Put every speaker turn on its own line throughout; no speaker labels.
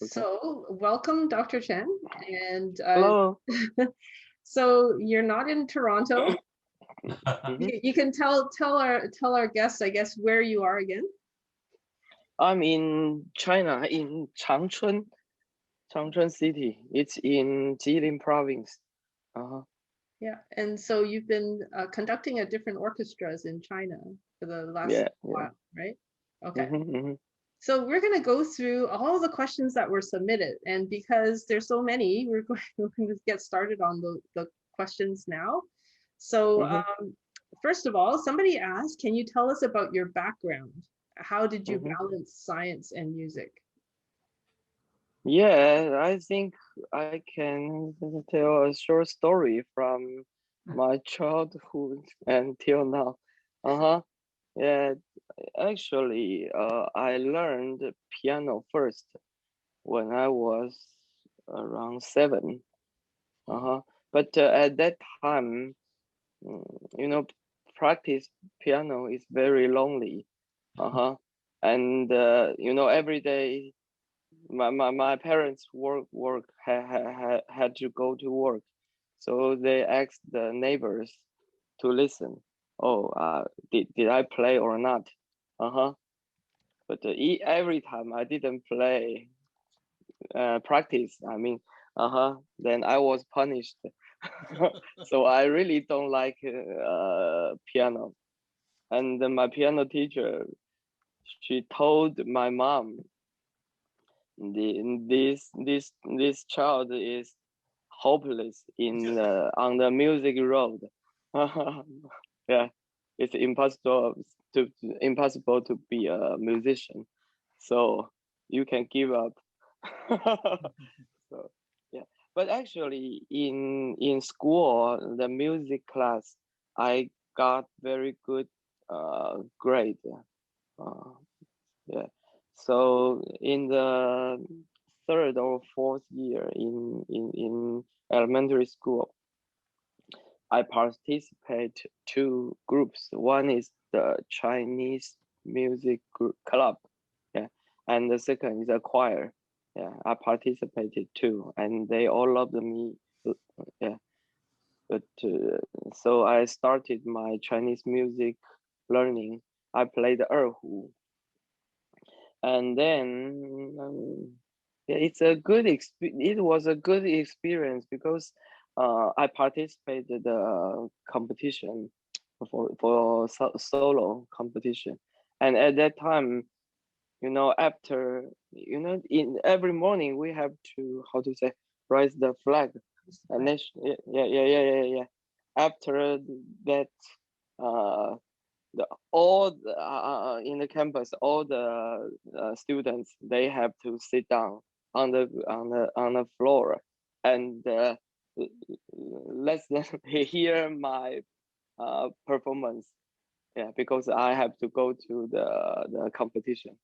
Okay.
So, welcome, Dr. Chen. And
Hello.
so you're not in Toronto.
Mhm.
You can tell our guests, I guess, where you are again.
I'm in China, in Changchun City. It's in Jilin Province. Uh-huh.
Yeah. And so you've been conducting at different orchestras in China for the last
Yeah, yeah.
while, right? Okay.
Mm-hmm.
So we're going to go through all the questions that were submitted. And because there's so many, we're going to get started on the questions now. So
Mm-hmm.
first of all, somebody asked, can you tell us about your background? How did you
Mm-hmm.
balance science and music?
Yeah, I think I can tell a short story from my childhood until now. Uh-huh. Yeah, actually, I learned piano first when I was around 7. Uh-huh. But at that time, you know, practice piano is very lonely. Uh-huh. And every day my parents had to go to work. So they asked the neighbors to listen. Oh, did I play or not? Uh-huh. But every time I didn't play practice, I mean, then I was punished. So I really don't like piano. And then my piano teacher, she told my mom, this child is hopeless in on the music road. Yeah, it's impossible to be a musician. So you can give up. So yeah, but actually in school, the music class, I got very good grade. Uh, yeah. So in the third or fourth year in elementary school, I participate two groups. One is the Chinese music group club, yeah, and the second is a choir. Yeah, I participated too, and they all loved me. Yeah, but so I started my Chinese music learning. I played erhu, and then yeah, it was a good experience because I participated competition for solo competition, and at that time, after in every morning we have to, how to say, raise the flag, and yeah, yeah, yeah, yeah, yeah, yeah. After that, uh all in the campus, all the students, they have to sit down on the floor, and let's hear my performance. Yeah, because I have to go to the competition.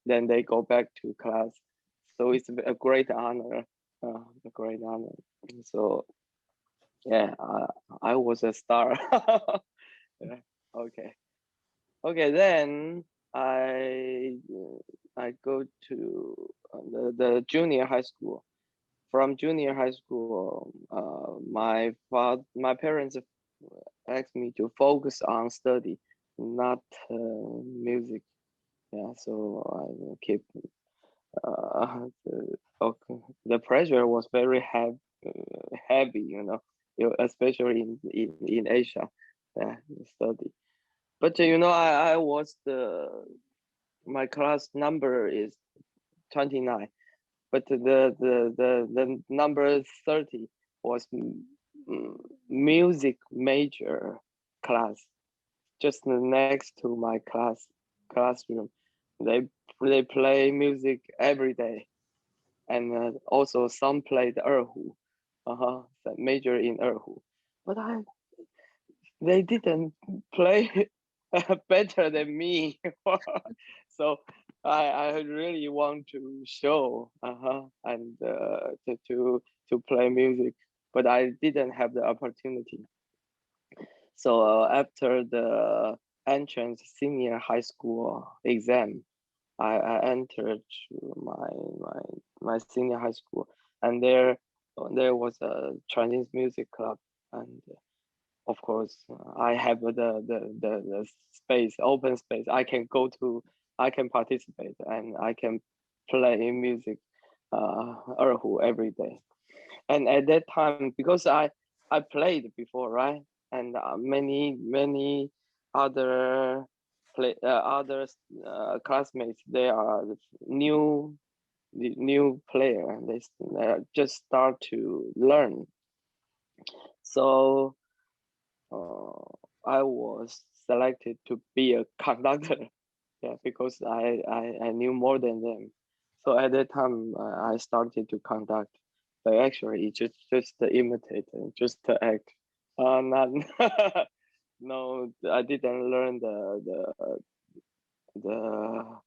Then they go back to class, so it's a great honor. A great honor. So yeah, I was a star. Yeah, okay. Okay, then I I go to the junior high school. From junior high school, my parents asked me to focus on study, not music. Yeah, so I keep okay. The pressure was very heavy, especially in Asia. Yeah, study. But I was my class number is 29, but the number 30 was music major class, just next to my classroom. They they play music every day, and also some played erhu, the major in erhu. But they didn't play better than me. So I really want to show, and to play music, but I didn't have the opportunity. So after the entrance senior high school exam, I entered my senior high school, and there was a Chinese music club, and of course I have the space, open space. I can participate, and I can play music, erhu every day. And at that time, because I played before, right? And many other other classmates, they are new player, and they just start to learn. So I was selected to be a conductor. Yeah, because I knew more than them. So at that time, I started to conduct, but actually it's just to imitate and just to act. Not no, I didn't learn the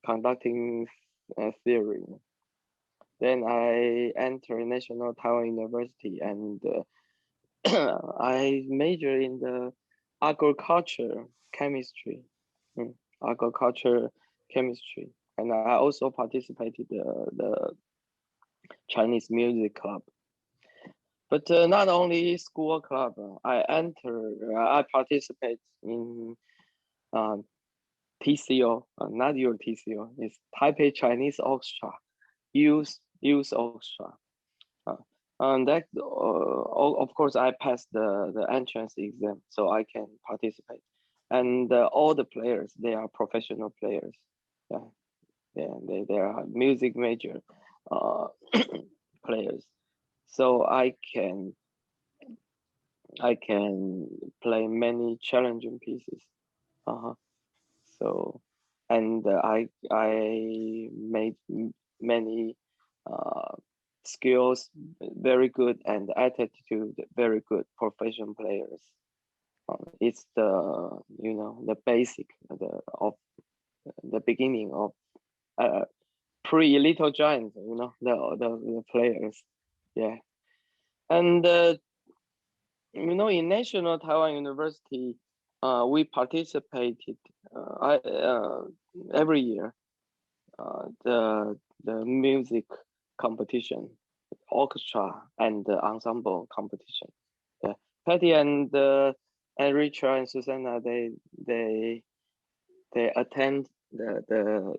conducting theory. Then I entered National Taiwan University, and I majored in the agriculture chemistry, mm, agriculture chemistry, and I also participated the Chinese music club. But not only school club, I participate in uh, TCO, not your TCO, it's Taipei Chinese Orchestra, youth orchestra. Uh, and that, of course, I passed the entrance exam, so I can participate. And all the players, they are professional players. Yeah, yeah, they are music major uh, players. So I can play many challenging pieces. Uh-huh. So, and I made many uh, skills very good, and attitude very good professional players. It's the basic the beginning of uh, pre Littlejohn, the players. Yeah, and in National Taiwan University, we participated every year the music competition, orchestra and the ensemble competition. Yeah. Patty and Richard and Susanna, they attend the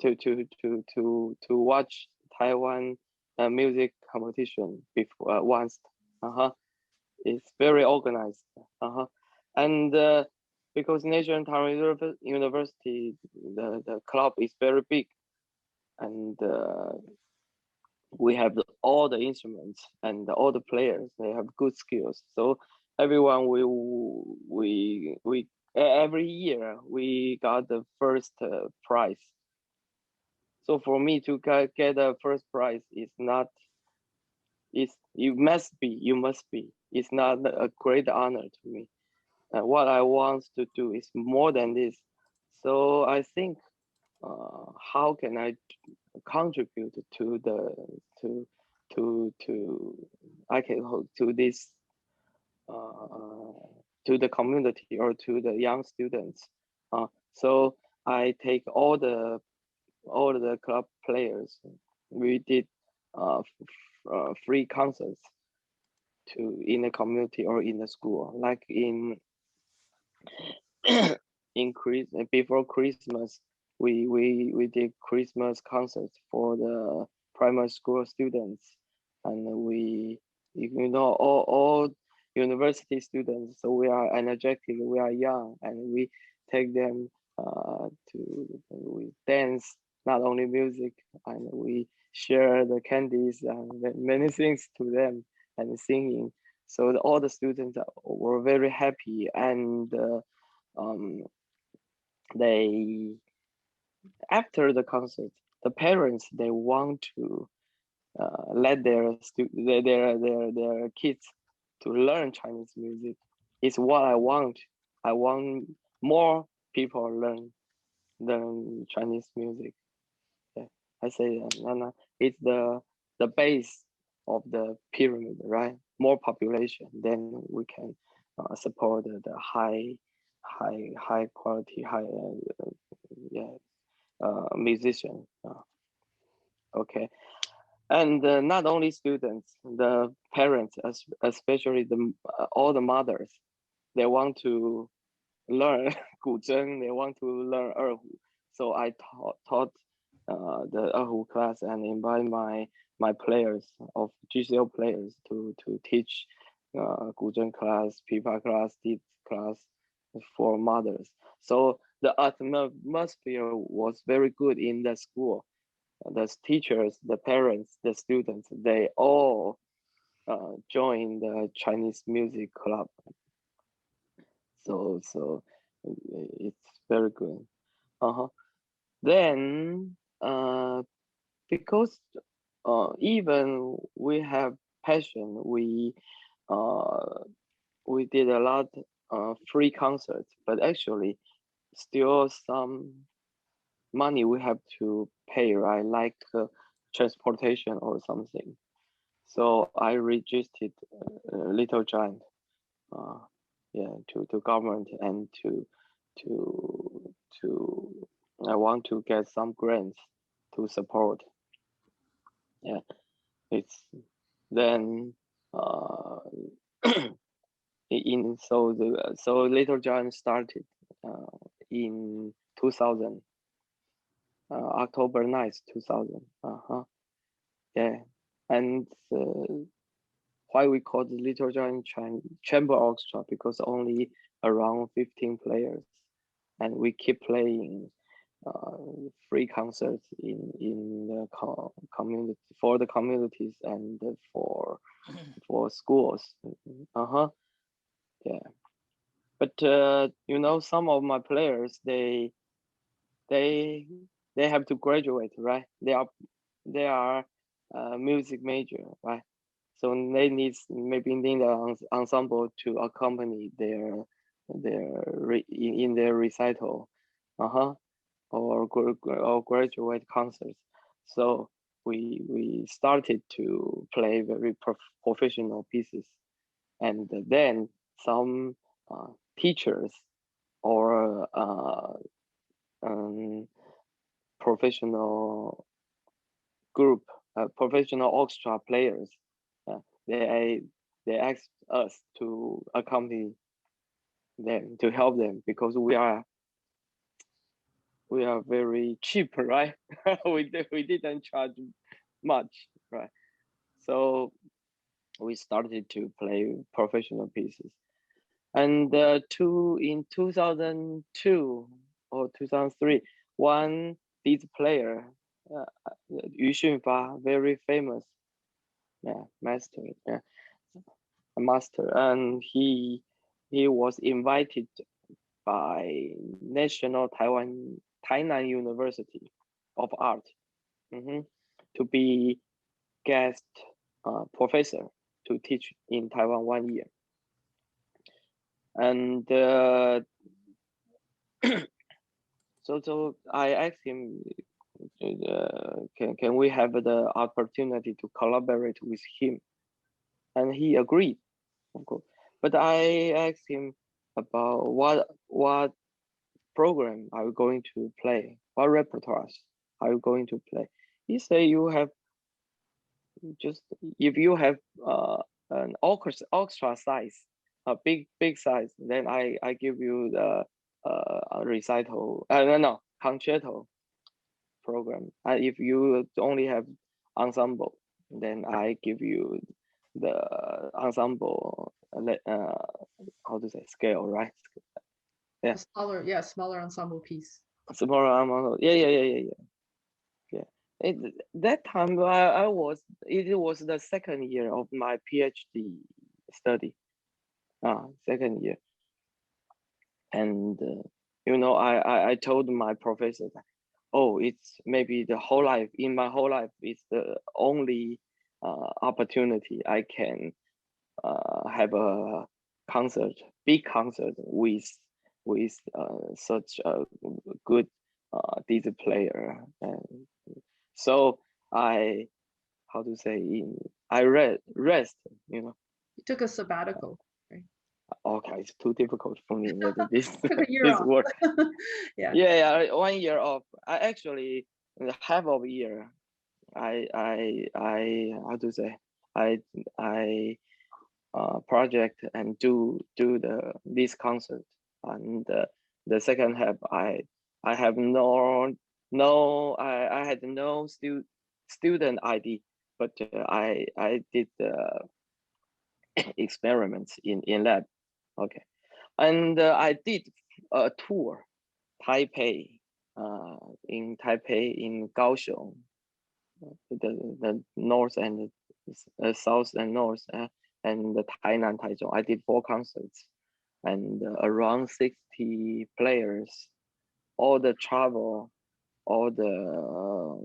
to watch Taiwan music competition before once. Uh-huh. It's very organized. Uh-huh. And because National Taiwan University, the club is very big, and we have all the instruments and all the players. They have good skills. So everyone we every year we got the first prize. So for me to get the first prize is not it's you must be. It's not a great honor to me. What I want to do is more than this. So I think, how can I contribute to the to I can to this uh, to the community or to the young students. So I take all the club players. We did free concerts to in the community or in the school, like before Christmas, we did Christmas concerts for the primary school students, and all university students. So we are energetic, we are young, and we take them we dance, not only music, and we share the candies and many things to them and singing. So all the students were very happy, and um, they after the concert, the parents they want to let their kids to learn Chinese music. It's what I want. I want more people learn Chinese music. Yeah. I say, Nana, it's the base of the pyramid, right? More population, then we can support the high quality, high yeah, musician. Okay, and not only students, the parents, especially all the mothers, they want to learn 古筝, they want to learn 二胡. So I taught the 二胡 class and invite my players of GCO players to teach 古筝 class, pipa class, deep class for mothers. So the atmosphere was very good in the school. The teachers, the parents, the students, they all joined the Chinese music club. So it's very good. Then because even we have passion, we did a lot free concerts, but actually still some money we have to pay, right? Like transportation or something. So I registered Littlejohn, yeah, to government and to I want to get some grants to support. Yeah, it's then so Littlejohn started in 2000, October 9th, 2000. Yeah, and why we call the Littlejohn Chamber Orchestra, because only around 15 players, and we keep playing free concerts in the community, for the communities and for schools. Yeah, but you know, some of my players, they have to graduate, right? They are music major, right? So they maybe need an ensemble to accompany their in their recital, or graduate concerts. So we started to play very professional pieces, and then some teachers or professional group, professional orchestra players, uh, they they asked us to accompany them, to help them, because we are very cheap, right? We didn't charge much, right? So we started to play professional pieces, and in 2002 or 2003, one these player, uh, Yu Xunfa, very famous, yeah, master, yeah, a master, and he was invited by National Tainan University of Art, to be guest professor to teach in Taiwan 1 year. And so I asked him, can we have the opportunity to collaborate with him? And he agreed, of course. But I asked him about what program are you going to play? What repertoires are you going to play? He said you have just, if you have an orchestra size, a big size, then I give you the recital, no, concerto program. If you only have ensemble, then I give you the ensemble, how to say, scale, right? Yeah,
Smaller ensemble piece.
smaller ensemble. Yeah. That time it was the second year of my PhD study, second year, and you know, I told my professor that, oh, it's maybe the whole life, in my whole life, it's the only opportunity I can have a big concert with such a good DJ player, and so I, how to say, I rest, you know.
You took a sabbatical, right?
Okay, it's too difficult for me. This
Took a year
this
off.
word.
Yeah.
Yeah, 1 year off. I actually half of a year. How to say? I project and do this concert, and the second half I have I had no student ID, but I did experiments in lab. Okay, and I did a tour Taipei, in Taipei, in Kaohsiung, the north and south and north, and the Tainan, Taichung. I did 4 concerts, and around 60 players. All the travel, all the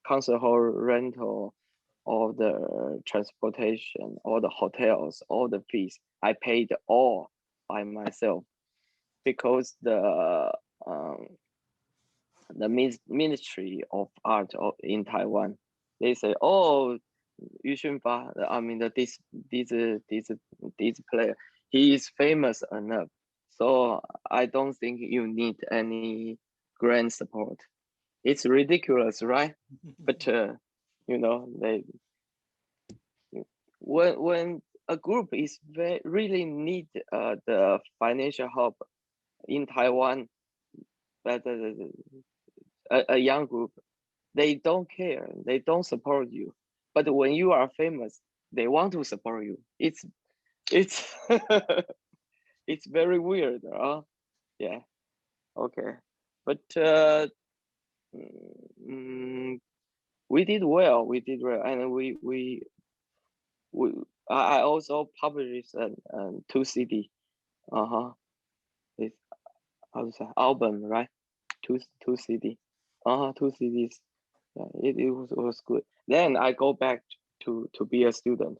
concert hall rental, all the transportation, all the hotels, all the fees. I paid all by myself, because um, the Ministry of Art in Taiwan, they say, oh, Yu Xunfa, I mean, this player, he is famous enough, so I don't think you need any grant support. It's ridiculous, right? But they when a group is really need the financial help in Taiwan, but a young group, they don't care, they don't support you. But when you are famous, they want to support you. It's it's very weird, huh? Yeah. Okay. But mm, we did well. We did well, and we I also published an 2 CD. Uh-huh. It's, how to say, album, right? Two CD. Uh-huh, 2 CDs. Yeah, it was good. Then I go back to be a student.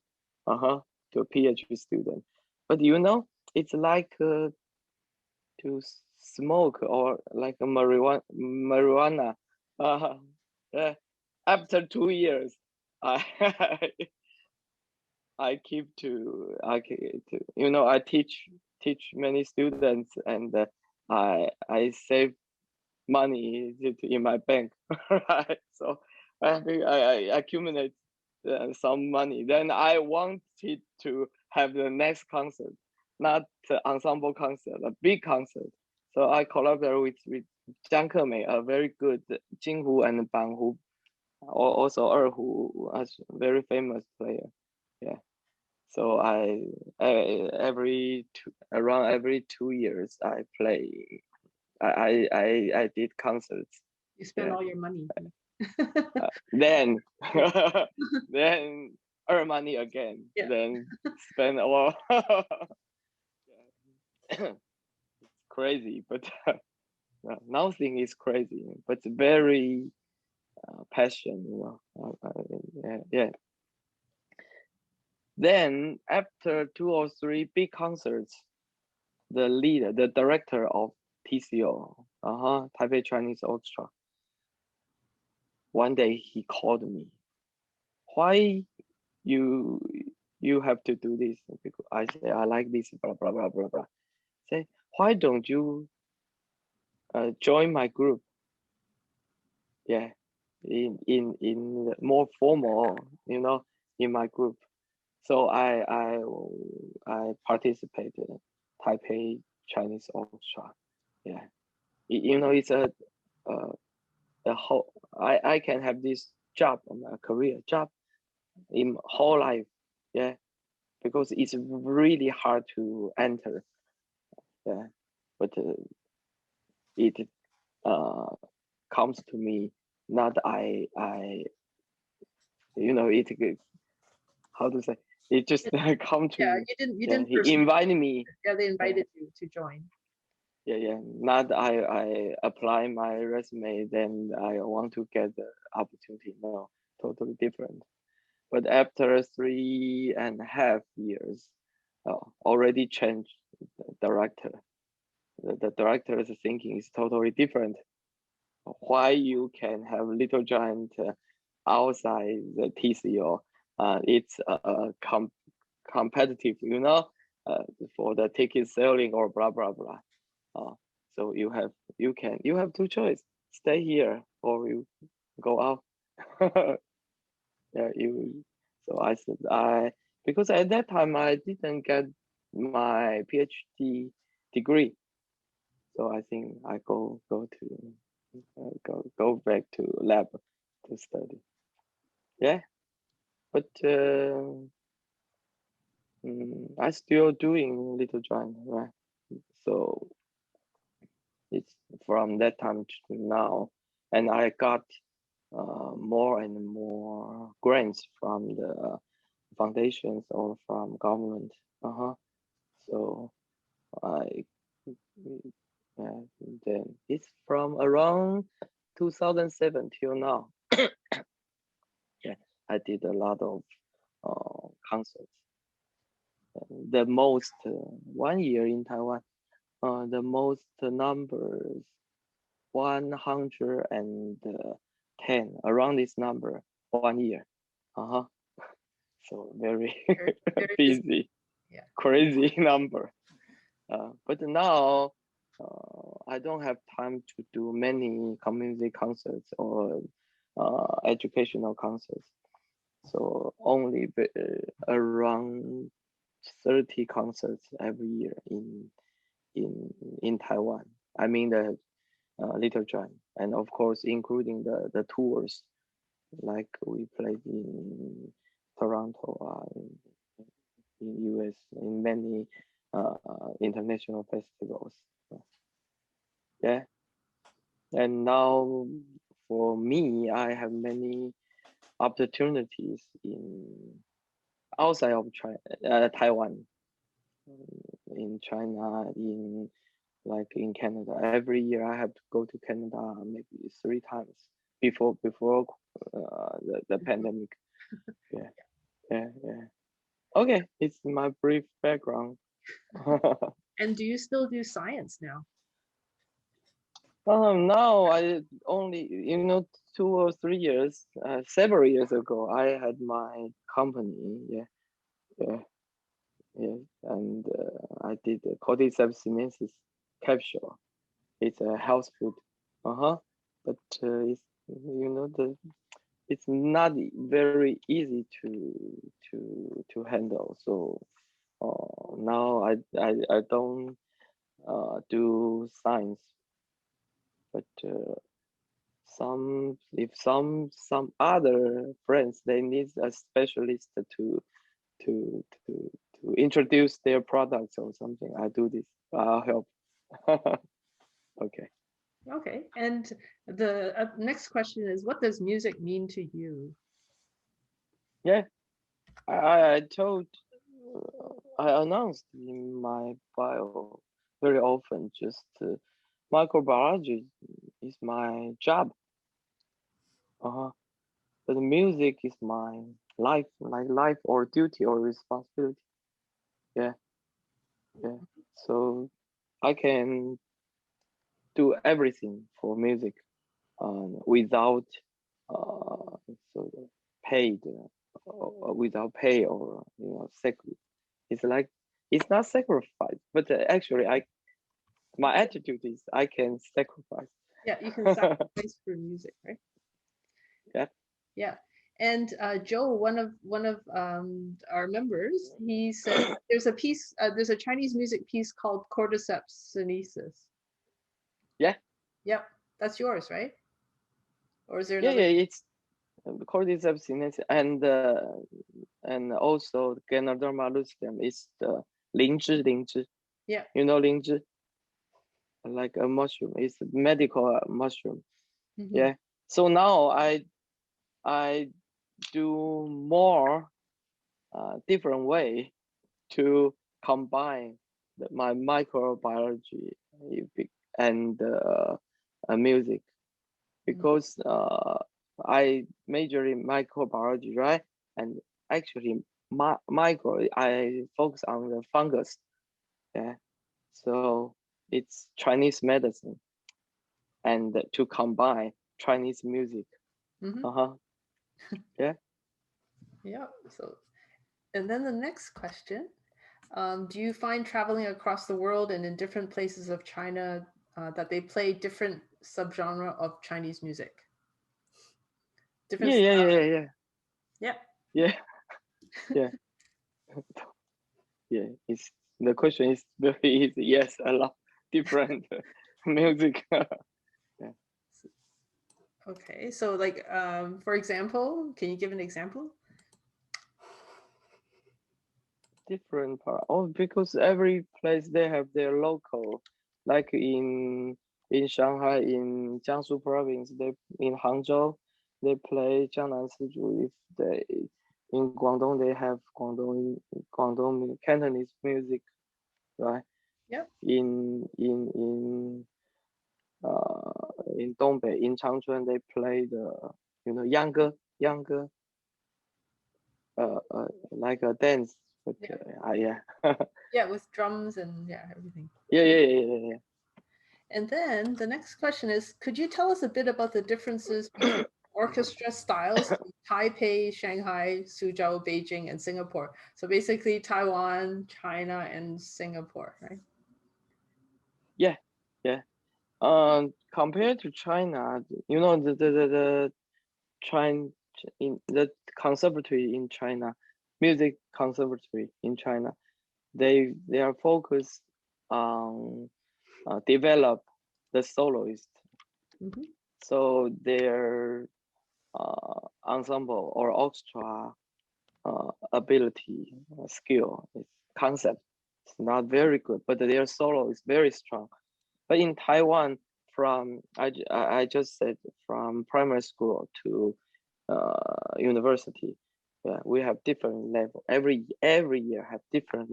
Uh-huh. To a PhD student. But it's like to smoke, or like a marijuana. Uh-huh. Yeah. After 2 years, I I teach many students, and I save money in my bank, right? So I think I accumulate some money. Then I wanted to have the next concert, not the ensemble concert, a big concert. So I collaborate with Zhang Kemei, a very good Jinghu and Banhu, also Erhu, as very famous player. Yeah. So around every 2 years I play. I did concerts.
You spend
Yeah.
all your money.
Then then earn money again.
Yeah.
Then spend all. It's crazy, but nothing is crazy, but very passion. Yeah. Then after 2 or 3 big concerts, the director of TCO, Taipei Chinese Orchestra, one day he called me. Why you you have to do this? Because I say I like this, blah blah blah blah blah. Say, why don't you join my group? Yeah, in more formal, in my group. So I participated Taipei Chinese Orchestra. Yeah, it's uh, a whole. I can have this job, a career job in whole life. Yeah, because it's really hard to enter. Yeah, but it uh comes to me. Not it, how to say, it just come to
Yeah,
me.
you
Yeah,
didn't
he
pursue.
invited me.
Yeah, they invited you to join.
Yeah. Not I apply my resume, then I want to get the opportunity. No, totally different. But after 3.5 years, already changed the director. The director's thinking is totally different. Why you can have Littlejohn outside the TCO? It's competitive, for the ticket selling or blah blah blah. So you have two choices: stay here or you go out. Yeah, you. So I said because at that time I didn't get my PhD degree, so I think I go back to lab to study. Yeah, but I still doing Littlejohn, right? So it's from that time to now, and I got more and more grants from the foundations or from government. So I then it's from around 2007 till now. Yeah, I did a lot of concerts. The most 1 year in Taiwan, the most numbers 110 around this number 1 year. So very
Very, very busy.
busy,
Yeah.
crazy number. But now I don't have time to do many community concerts or educational concerts. So only around 30 concerts every year in Taiwan. I mean the Littlejohn, and of course including the tours, like we played in Toronto, in US, in many international festivals. Yeah, and now for me, I have many opportunities in outside of China, Taiwan, in China, in like in Canada. Every year I have to go to Canada maybe 3 times before the pandemic. Yeah, yeah. Okay, it's my brief background.
And do you still do science now?
Now I only 2 or 3 years, several years ago, I had my company. Yeah, yeah, and I did the Cordyceps Synesis capsule. It's a health food. But it's it's not very easy to handle. So now I don't do science, but some other friends, they need a specialist to introduce their products or something. I do this. I'll help. Okay.
Okay. And the next question is, what does music mean to you?
Yeah, I told, I announced in my bio very often, just microbiology is my job. But music is my life, like life or duty or responsibility. Yeah, yeah. So I can do everything for music without so paid, without pay or it's like it's not sacrifice, but actually my attitude is I can sacrifice.
Yeah, you can sacrifice for music, right?
Yeah.
Yeah. And Joe, one of our members, he said there's a piece, there's a Chinese music piece called Cordyceps Synesis.
Yeah.
Yep, that's yours, right? Or is there
Yeah,
another?
it's Cordyceps Synesis and also Ganoderma lucidum is the 灵芝.
Yeah.
You know 灵芝, like a mushroom. It's a medical mushroom. Yeah. So now I do more different way to combine my microbiology and music, because I major in microbiology, right? And actually, I focus on the fungus. Yeah, so it's Chinese medicine, and to combine Chinese music. Yeah.
Yeah. So, and then the next question, Do you find traveling across the world and in different places of China that they play different subgenre of Chinese music? Different
Yeah, yeah,
style?
yeah, yeah,
Yeah.
yeah, yeah, yeah. It's the question is very easy. Yes, a lot different music. Yeah.
Okay. So like, for example, can you give an example?
Different part. Oh, because every place they have their local. Like in Shanghai, in Jiangsu province, they in Hangzhou, they play Jiangnan Siju. If they in Guangdong, they have Guangdong Cantonese music, right?
Yep.
In Dongbei, in Changchun, they play the younger like a dance, but
Yeah.
yeah.
Yeah, with drums and yeah, everything.
Yeah.
And then the next question is, could you tell us a bit about the differences between orchestra styles in Taipei, Shanghai, Suzhou, Beijing, and Singapore? So basically Taiwan, China, and Singapore, right?
Yeah, yeah. Compared to China, the China in the conservatory in China, music conservatory in China, they are focused on develop the soloist.
Mm-hmm.
So their ensemble or orchestra ability, skill, its concept is not very good, but their solo is very strong. But in Taiwan, from I just said from primary school to university, yeah, we have different level. Every year have different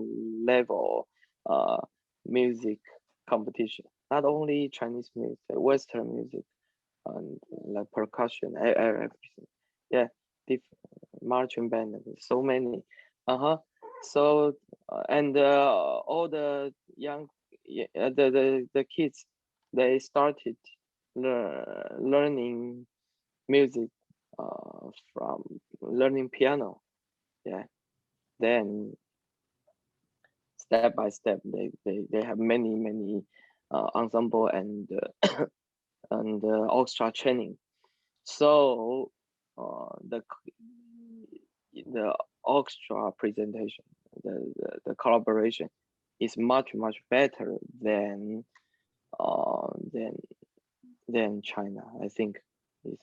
level uh, music competition. Not only Chinese music, Western music, and like percussion, everything. Yeah, different marching band, so many. Uh-huh. So and all the young, the kids, they started learning music from learning piano. Yeah. Then step by step, they have many ensemble and orchestra training. So the orchestra presentation, the collaboration is much better than uh, than than China. I think is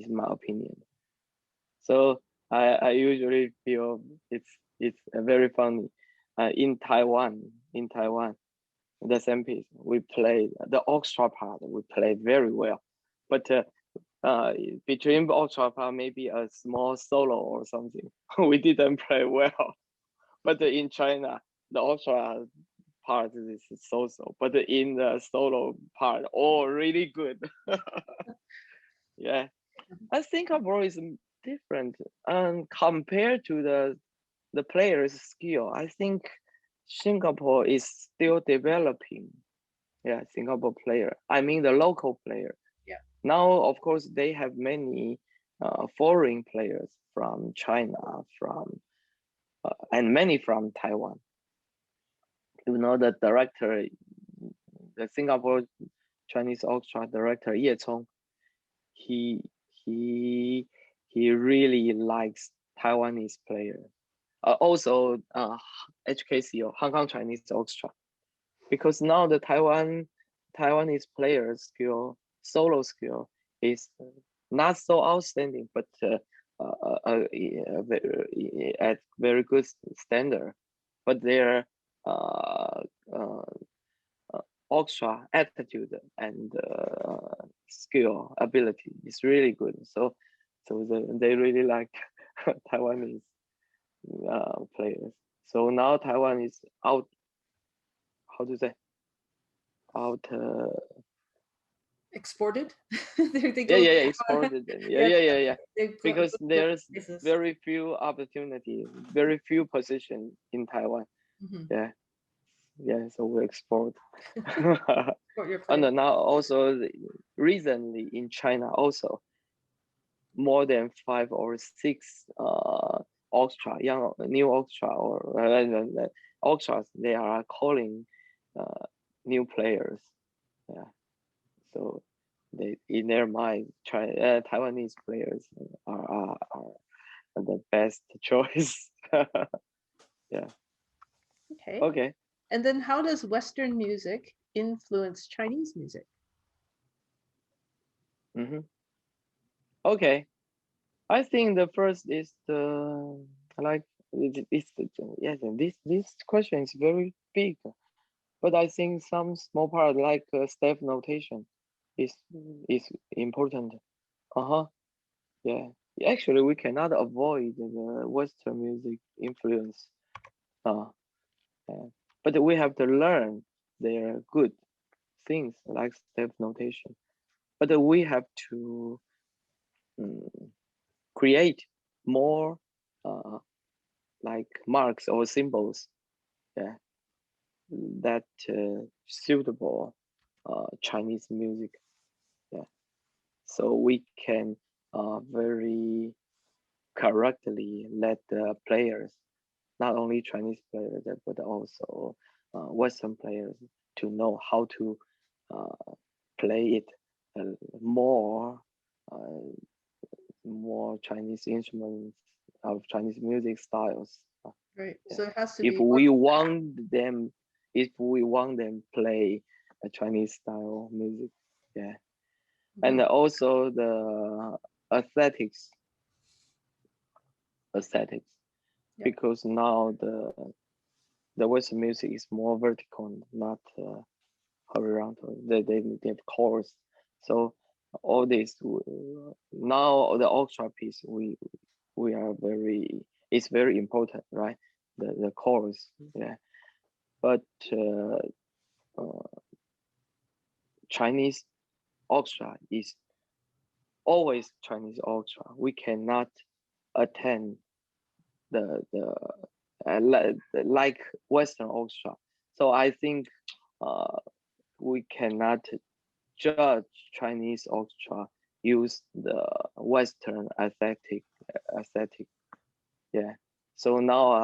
my opinion. So I usually feel it's very funny. In Taiwan, the same piece we played the orchestra part. We played very well, but uh, between orchestra part maybe a small solo or something. We didn't play well. But in China, the orchestra part is so. But in the solo part, oh, really good. Yeah, I think Singapore is different. And compared to the player's skill, I think Singapore is still developing. Yeah, Singapore player. I mean the local player.
Yeah.
Now, of course, they have many foreign players from China, from and many from Taiwan. You know, the director, the Singapore Chinese Orchestra director Ye Cong, he he he really likes Taiwanese player. Also, HKCO, Hong Kong Chinese Orchestra, because now the Taiwanese players skill, solo skill is not so outstanding, but at very good standard. But their uh, uh, orchestra attitude and skill ability is really good. So they really like Taiwanese players. So now Taiwan is out. How to say out?
Exported. They go
Yeah. Exported.
yeah,
Yeah.
they go
Because
different
there's
places.
very few opportunity, very few position in Taiwan.
Mhm.
Yeah. So we export.
What you're
And
playing.
now also recently in China also more than 5 or 6 orchestra, young new orchestra or orchestras, they are calling new players. Yeah, so they in their mind, Taiwanese players are the best choice. Yeah.
Okay.
Okay.
And then how does Western music influence Chinese music?
Mm-hmm. Okay. I think the first is the like yes. This question is very big, but I think some small part like step notation is is important. Uh-huh. Yeah. Actually, we cannot avoid the Western music influence. Uh, yeah. But we have to learn their good things like step notation. But we have to um, create more uh, like marks or symbols, yeah, that suitable Chinese music. Yeah. So we can very correctly let the players, not only Chinese players, but also Western players, to know how to play it more, uh, more Chinese instruments of Chinese music styles.
Right.
Yeah.
So it has to
If
be
we want them, if we want them play a Chinese style music, yeah, and also the aesthetics, aesthetics,
yeah.
because now the Western music is more vertical, not horizontal. They have chords, so all this now the orchestra piece we are very, it's very important, right? The chorus, yeah. But uh, Chinese orchestra is always Chinese orchestra. We cannot attend the like Western orchestra. So I think uh, we cannot judge Chinese orchestra use the Western aesthetic. Yeah. So now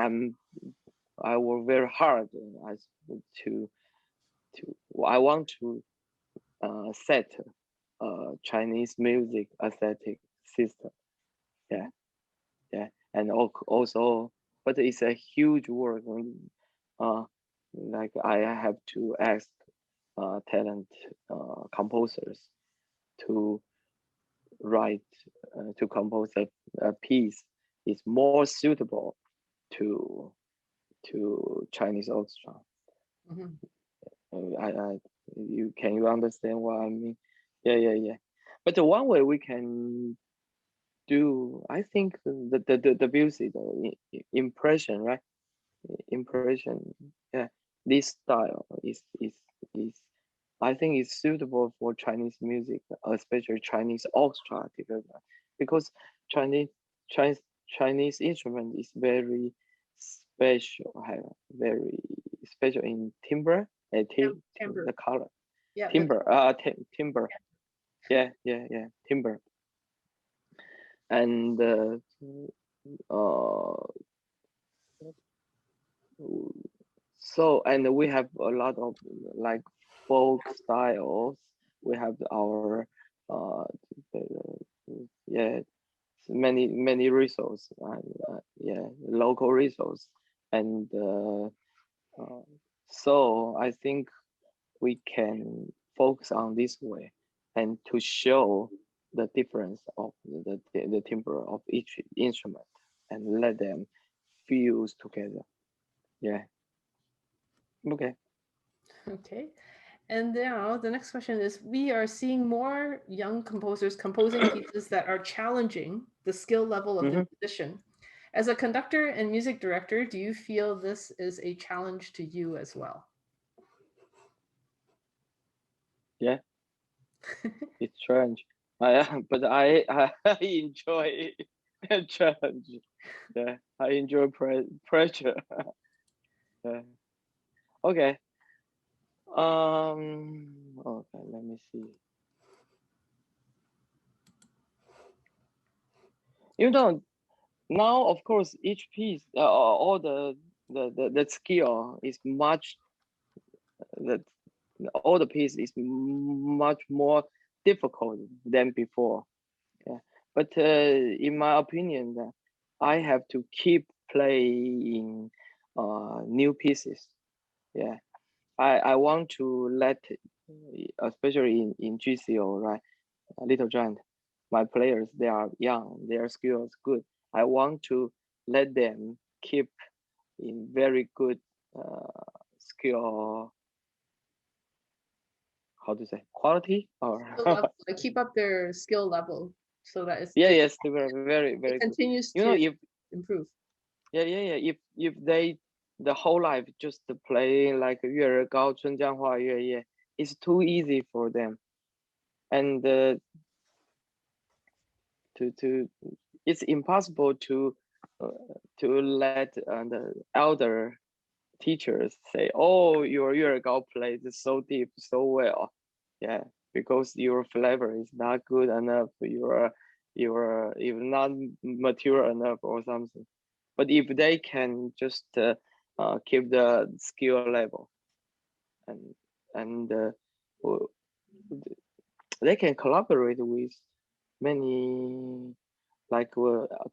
I work very hard as to to I want to set Chinese music aesthetic system. Yeah, yeah, and also, but it's a huge work. Uh, like I have to ask talent composers to write to compose a piece is more suitable to Chinese orchestra.
Mhm.
I you can you understand what I mean? Yeah. But the one way we can do, I think the music, the impression, right? Impression, yeah. This style is I think it's suitable for Chinese music, especially Chinese orchestra development, because Chinese Chinese Chinese instrument is very special, have very special in timbre,
Yeah. Timbre.
the color,
Yeah.
timbre, yeah, timbre, and uh, so and we have a lot of like folk styles. We have our uh, yeah, many resources, yeah, local resource, and uh, so I think we can focus on this way and to show the difference of the timbre of each instrument and let them fuse together. Yeah. Okay.
Okay. And now the next question is, we are seeing more young composers composing pieces that are challenging the skill level of the
Mm-hmm.
musician. As a conductor and music director, do you feel this is a challenge to you as well?
Yeah, it's strange. But I enjoy challenge. Yeah, I enjoy pressure. Yeah. Okay. Okay. Let me see. You know, now of course each piece, all the the skill is much that all the piece is much more difficult than before. Yeah, but in my opinion, I have to keep playing new pieces. Yeah, I want to let, especially in GCO, right, Littlejohn, my players, they are young, their skills good. I want to let them keep in very good skill, how to say, quality or
Skill level, like keep up their skill level so that
yeah, yes, they were very
it
very good.
continues
You know,
to
if
improve.
if they the whole life just play like 月儿高春江花月夜, it's too easy for them, and to it's impossible uh, to let the elder teachers say, "Oh, your 月儿高 plays so deep, so well," yeah, because your flavor is not good enough, you're not mature enough or something. But if they can just keep the skill level, and and w- they can collaborate with many like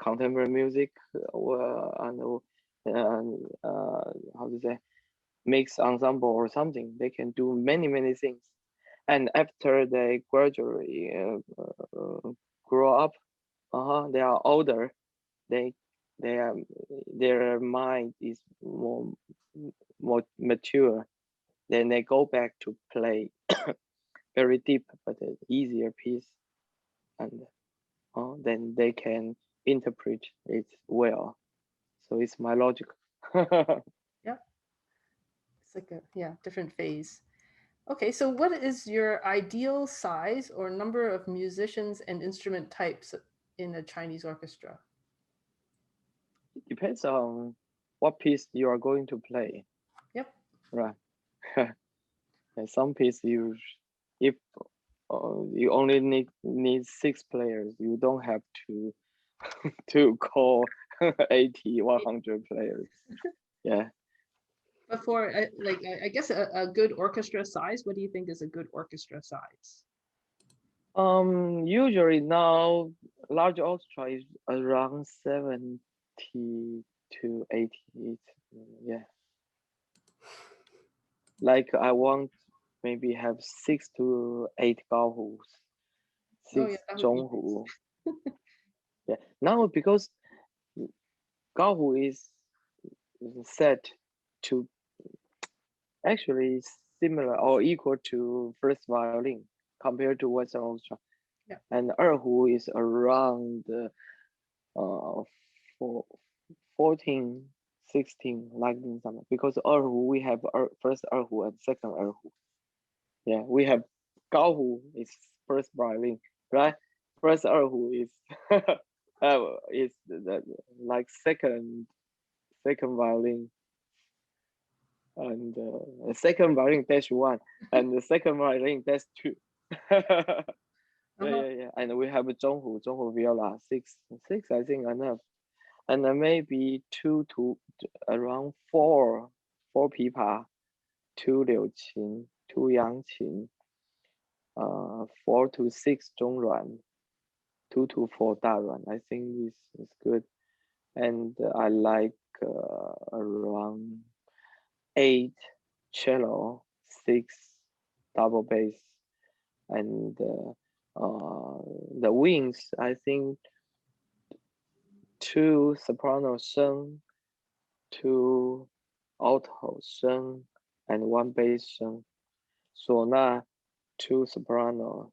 contemporary music, how to say, mix ensemble or something. They can do many things, and after they gradually grow up, they are older. They they are their mind is more mature. Then they go back to play very deep but easier piece, and then they can interpret it well. So it's my logic.
Yeah, it's like a different phase. Okay, so what is your ideal size or number of musicians and instrument types in a Chinese orchestra?
Depends on what piece you are going to play,
Yep.
right? And some piece if you only need 6 players, you don't have to to call 80, 100 players. Yeah.
But for like, I guess a good orchestra size, what do you think is a good orchestra size?
Usually now large orchestra is around 70 to 80. Yeah. Like I want maybe have 6 to 8 gaohus,
Oh yeah,
six
that would be nice.
zhonghu. Yeah. Now because gaohu is set to actually similar or equal to first violin compared to Western orchestra,
Yeah.
and erhu is around four, 14, 16, like in summer. Because erhu we have first erhu and second erhu. Yeah, we have gaohu is first violin, right? First erhu is like second violin, and second violin dash one, and the second violin dash two. Yeah,
Uh-huh.
and we have a zhonghu viola, six I think enough, and then maybe two to around four pipa, two liuqin, two yangqin, 4 to 6 zhongruan, 2 to 4 daruan. I think this is good, and I like around 8 cello, 6 double bass, and the wings. I think 2 soprano sheng, 2 alto sheng, and 1 bass sheng. 唢呐 2 soprano,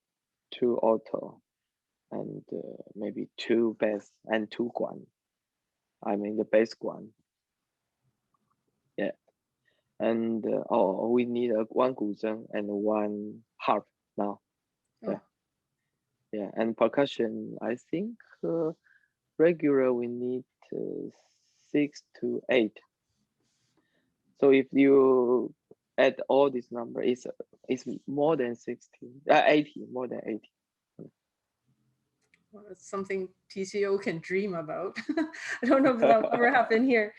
2 alto, and maybe 2 bass and 2 guan. I mean the bass guan. Yeah, and we need 1 guzheng and 1 harp now.
Oh,
Yeah, yeah, and percussion. I think regular we need 6 to 8. So if you add all this number, it's more than 60, 80, more than 80.
well, that's something TCO can dream about. I don't know if that'll ever happen here.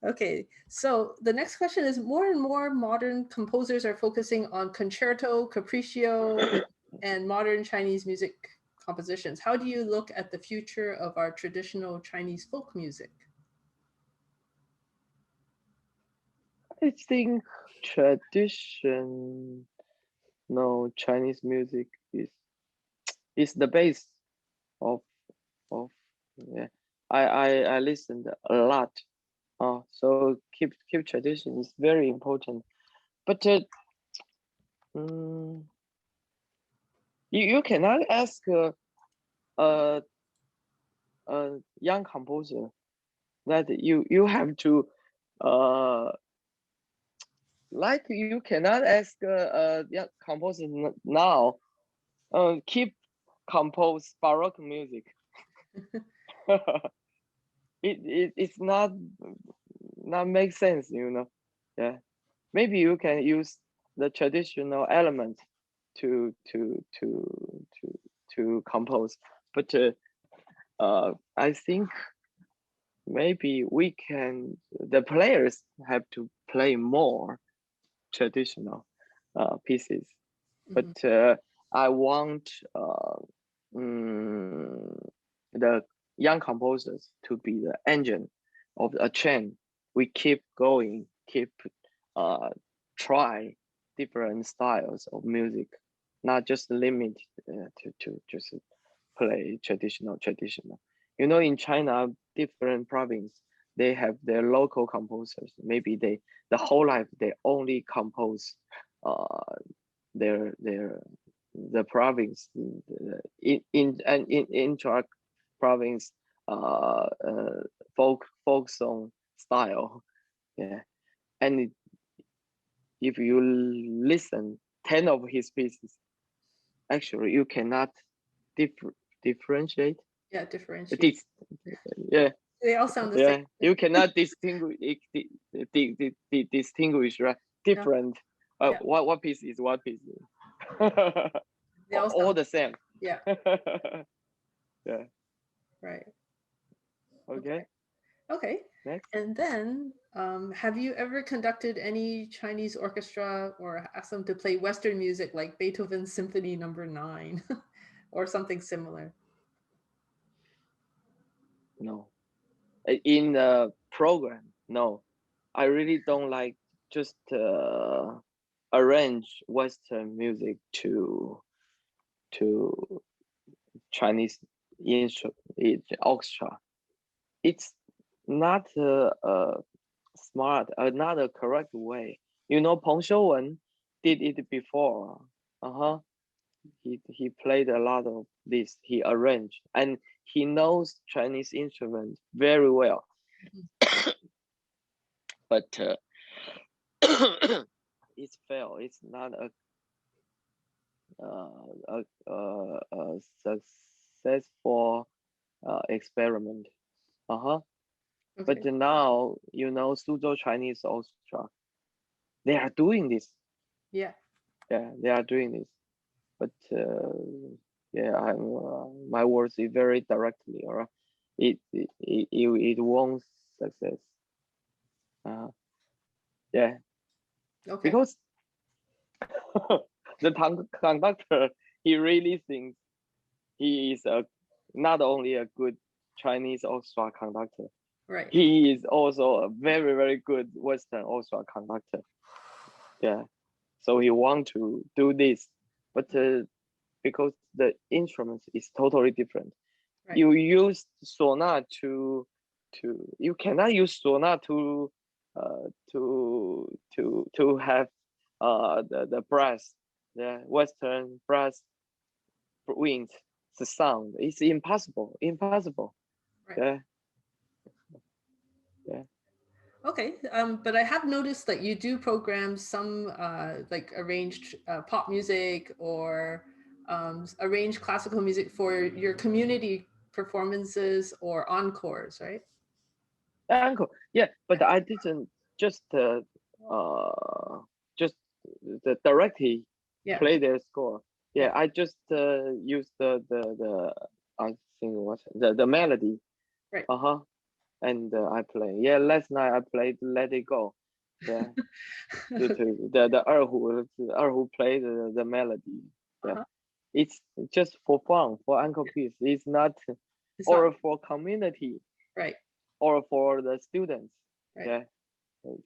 Okay, so the next question is more and more modern composers are focusing on concerto, capriccio, and modern Chinese music compositions. How do you look at the future of our traditional Chinese folk music?
I think traditional Chinese music is the base of of yeah. I listened a lot. So keep tradition is very important. But mm, you cannot ask a young composer that you have to uh like you cannot ask a young composer now keep compose baroque music. It's not make sense, yeah. Maybe you can use the traditional element to to to to to compose, but I think maybe the players have to play more traditional pieces, but
Mhm.
I want mm, the young composers to be the engine of a chain. We keep going, keep uh, try different styles of music, not just limit to just play traditional. In China, different province they have their local composers. Maybe the whole life they only compose uh, their the province in track province folk song style. Yeah, and if you listen 10 of his pieces, actually you cannot differentiate.
Yeah, differentiate.
This, yeah,
They all sound the same.
yeah, you cannot distinguish, right?
Yeah,
Different.
yeah,
What piece is what piece?
they all
All
sound.
the same.
Yeah,
Yeah.
right.
Okay.
Okay. Okay.
Next.
And then, have you ever conducted any Chinese orchestra or asked them to play Western music like Beethoven's Symphony Number 9 or something similar?
No. In the program, no. I really don't like just arrange Western music to Chinese orchestra. It's not smart, not a correct way. Peng Shouwen did it before. Uh-huh. He played a lot of this. He arranged and he knows Chinese instruments very well.
Mhm.
But it's fail. It's not a successful experiment. Uh-huh. But
Okay.
now, Suzhou Chinese Orchestra, they are doing this.
Yeah.
Yeah, they are doing this. But yeah, my words is very directly, all right? It won't success. Uh, yeah,
Okay.
because the conductor, he really thinks he is not only a good Chinese orchestra conductor,
Right.
he is also a very, very good Western orchestra conductor. Yeah, so he want to do this, but because the instruments is totally different.
Right.
You use Sona you cannot use Sona to have the brass, the Western brass wings, the sound. It's impossible.
Right.
Yeah, yeah.
Okay. But I have noticed that you do program some like arranged pop music or arranged classical music for your community performances or encores, right?
Uncle. Yeah,
Yeah.
but I didn't just just directly
Yeah.
play their score. Yeah,
Yeah.
I just use the I think what the melody.
Right.
Uh-huh. and I play. Yeah, last night I played Let It Go. Yeah, to the erhu play the melody. Yeah,
Uh-huh.
it's just for fun, for uncle piece. It's not
It's not
or for community
right,
or for the students.
right.
Yeah,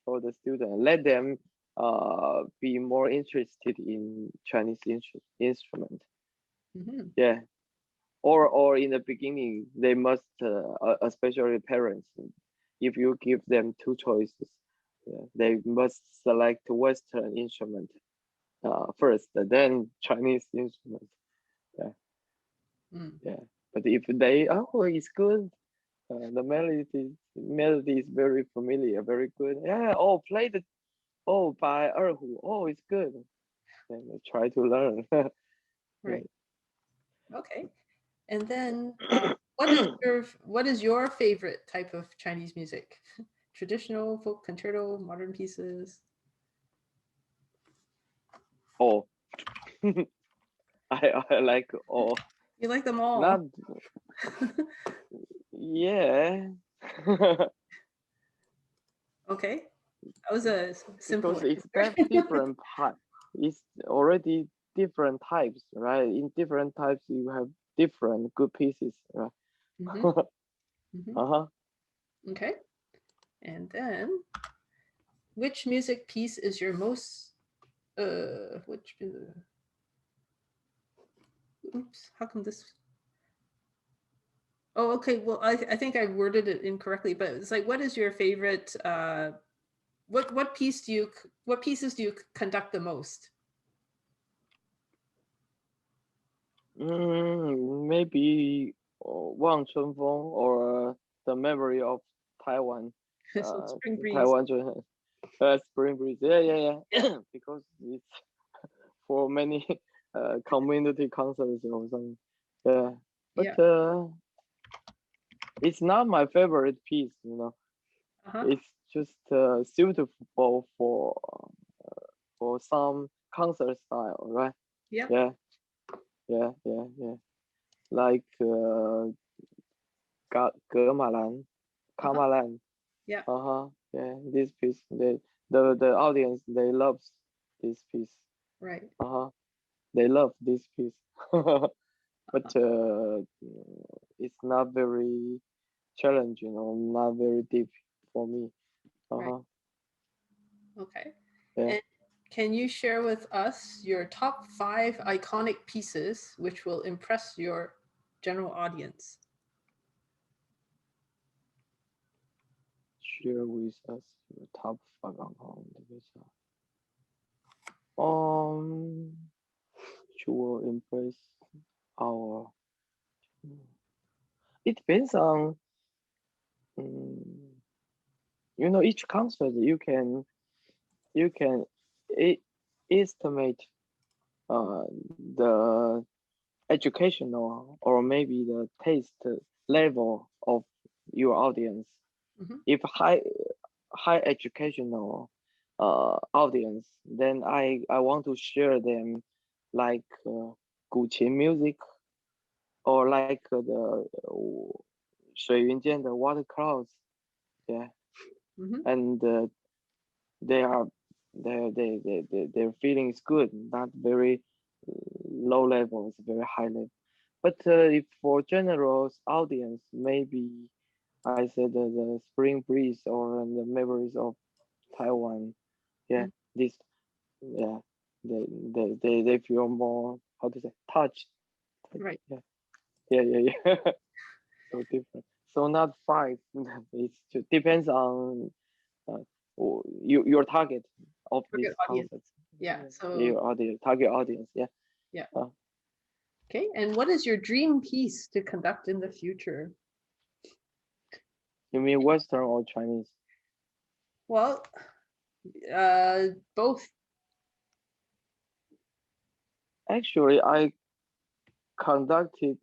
for the student, let them be more interested in Chinese instrument.
Hmm.
Yeah, or in the beginning they must, especially parents, if you give them two choices, yeah, they must select Western instrument first, then Chinese instrument. Yeah,
Mm.
yeah. But if they, oh, it's good, the melody is very familiar, very good. Yeah, oh, play the, oh, by erhu, oh, it's good. Then they try to learn. Yeah.
Right. Okay. And then, what is your favorite type of Chinese music? Traditional, folk, concerto, modern pieces?
Oh, I like, oh,
You like them
not,
all?
yeah.
Okay. That was a simple
Because it's
answer.
that different type. It's already different types, right? In different types, you have different good pieces, right?
Hmm. Hmm.
Uh-huh.
Okay. And then, which music piece is your most which oops, how come this oh okay, well I think I worded it incorrectly, but it's like what is your favorite what piece do you what pieces do you conduct the most?
Maybe Wang Chunfeng or the memory of Taiwan.
So
Uh,
Spring Breeze.
Taiwan Spring Breeze. Yeah, yeah, yeah. Because it's for many community concerts or something. Yeah, but
Yeah.
it's not my favorite piece. You know,
Uh-huh.
it's just suitable for some concert style, right?
Yeah.
Yeah, yeah, yeah, yeah. Like Gamalan,
Uh-huh.
Kamalan.
Yeah.
Uh-huh. Yeah, this piece. The audience, they love this piece.
Right.
Uh-huh. They love this piece. But
Uh-huh.
it's not very challenging or not very deep for me.
Right.
Uh-huh.
Okay.
Yeah.
And can you share with us your top 5 iconic pieces which will impress your general audience?
Share with us your top five on the visa. Um, which will impress our. It depends on, um, each concert you can estimate uh the educational or maybe the taste level of your audience.
Hmm.
If high educational audience, then I want to share them like Guqin music, or like the 水云间的 water clouds. Yeah,
Hmm.
and they are their feeling is good, not very low level, it's very high level. But if for general audience, maybe I said the spring breeze or the memories of Taiwan. Yeah, this, yeah, they feel more, how to say, touched.
Right.
Yeah, yeah, yeah, yeah. So different. So not five. It's just depends on uh, your target of
Target
this
audience.
concept.
Yeah.
Yeah,
So
your audience, target audience. Yeah.
yeah.
Uh,
Okay. And what is your dream piece to conduct in the future?
you mean Western or Chinese?
Well, both.
Actually, I conducted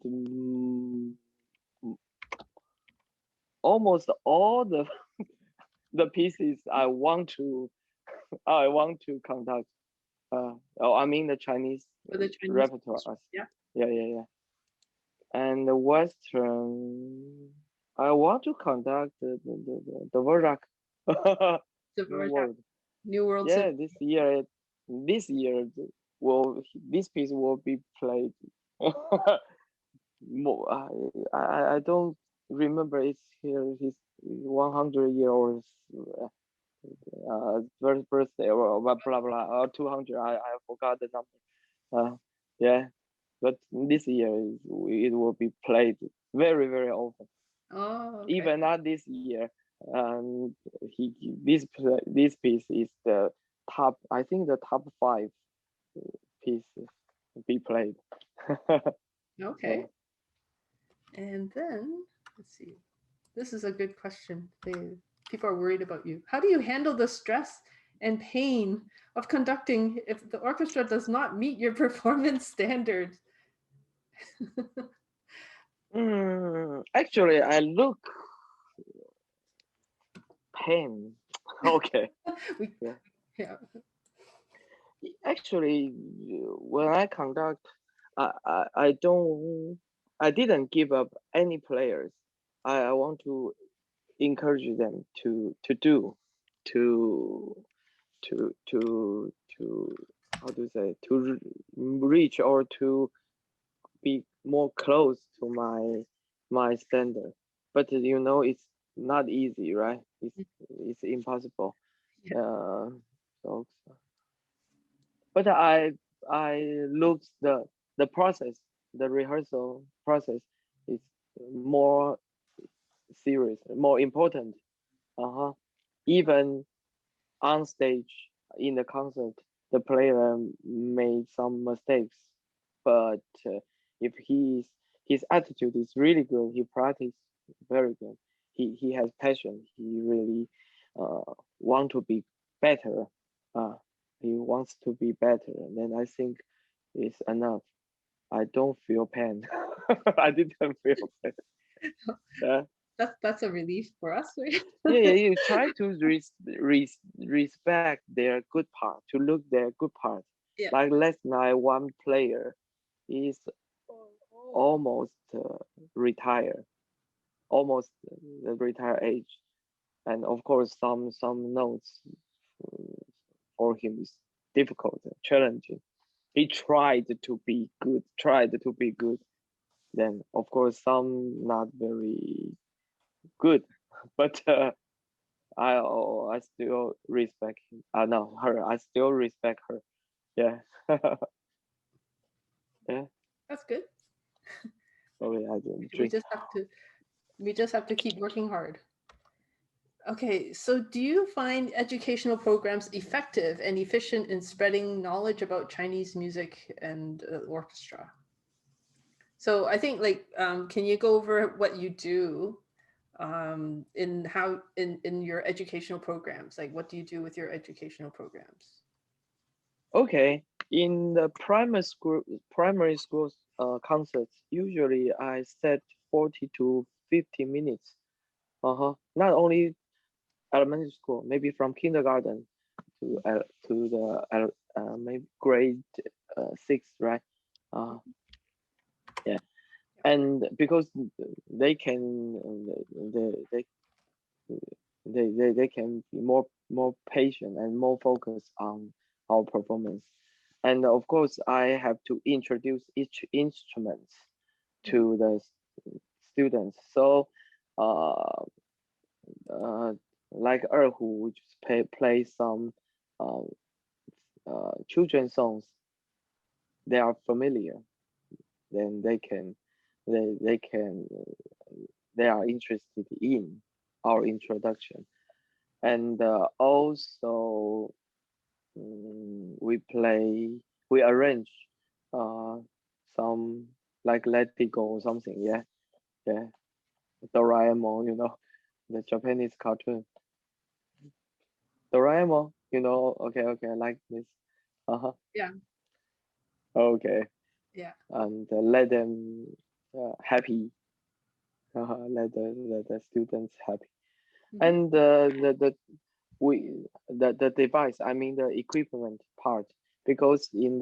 almost all the pieces I want to conduct. Oh, I mean the Chinese
For the Chinese.
repertoires.
Yeah.
Yeah, yeah, yeah. And the Western. I want to conduct the Dvorak
The
New
Dvorak
World.
New World
Yeah,
Symphony.
this year this piece will be played. More, I don't remember it's here his 100 year old birthday or blah blah or 200. I forgot the number. Yeah, but this year it will be played very often.
Oh, okay.
Even not this year. Um, this piece is the top. I think the top five pieces be played.
Okay. And then let's see. This is a good question. People are worried about you. How do you handle the stress and pain of conducting if the orchestra does not meet your performance standards?
Actually, I look pain. Okay.
we,
Yeah.
yeah.
Actually, when I conduct, I don't, I didn't give up any players. I want to encourage them to to how to say reach or to be more close to my standard. But it's not easy, right? It's impossible.
Yeah.
Uh, so, but I looked the process, the rehearsal process is more serious, more important. Uh-huh. Even on stage in the concert, the player made some mistakes, but if his attitude is really good, he practice very good. He has passion. He really want to be better. Uh, he wants to be better. And then I think it's enough. I don't feel pain. I didn't feel pain. Yeah.
That's a relief for us, right?
Yeah, you try to respect their good part, to look their good part.
Yeah.
Like last night, one player is almost retired, almost the retire age, and of course, some notes for him is difficult, challenging. He tried to be good. Then, of course, some not very good, but I still respect him. No, her. I still respect her. Yeah. Yeah.
That's good.
Sorry, I didn't
We
drink.
just have to keep working hard. Okay, so do you find educational programs effective and efficient in spreading knowledge about Chinese music and orchestra? So I think can you go over what you do in your educational programs? Like, what do you do with your educational programs?
Okay. In the primary school concerts, usually I set 40 to 50 minutes. Not only elementary school, maybe from kindergarten to the maybe grade six, right? Uh, yeah. And because they can they can be more patient and more focused on our performance. And of course, I have to introduce each instrument to the students. So, uh, uh, like Erhu, which play some uh, children's songs, they are familiar. Then they can they are interested in our introduction. And also we arrange uh, some like Let It Go or something. Yeah, yeah. Doraemon, the Japanese cartoon. Doraemon, okay, okay, I like this. Uh-huh.
Yeah,
Okay.
yeah.
And let them happy. Let the students happy.
Mhm.
And the device, I mean the equipment part, because in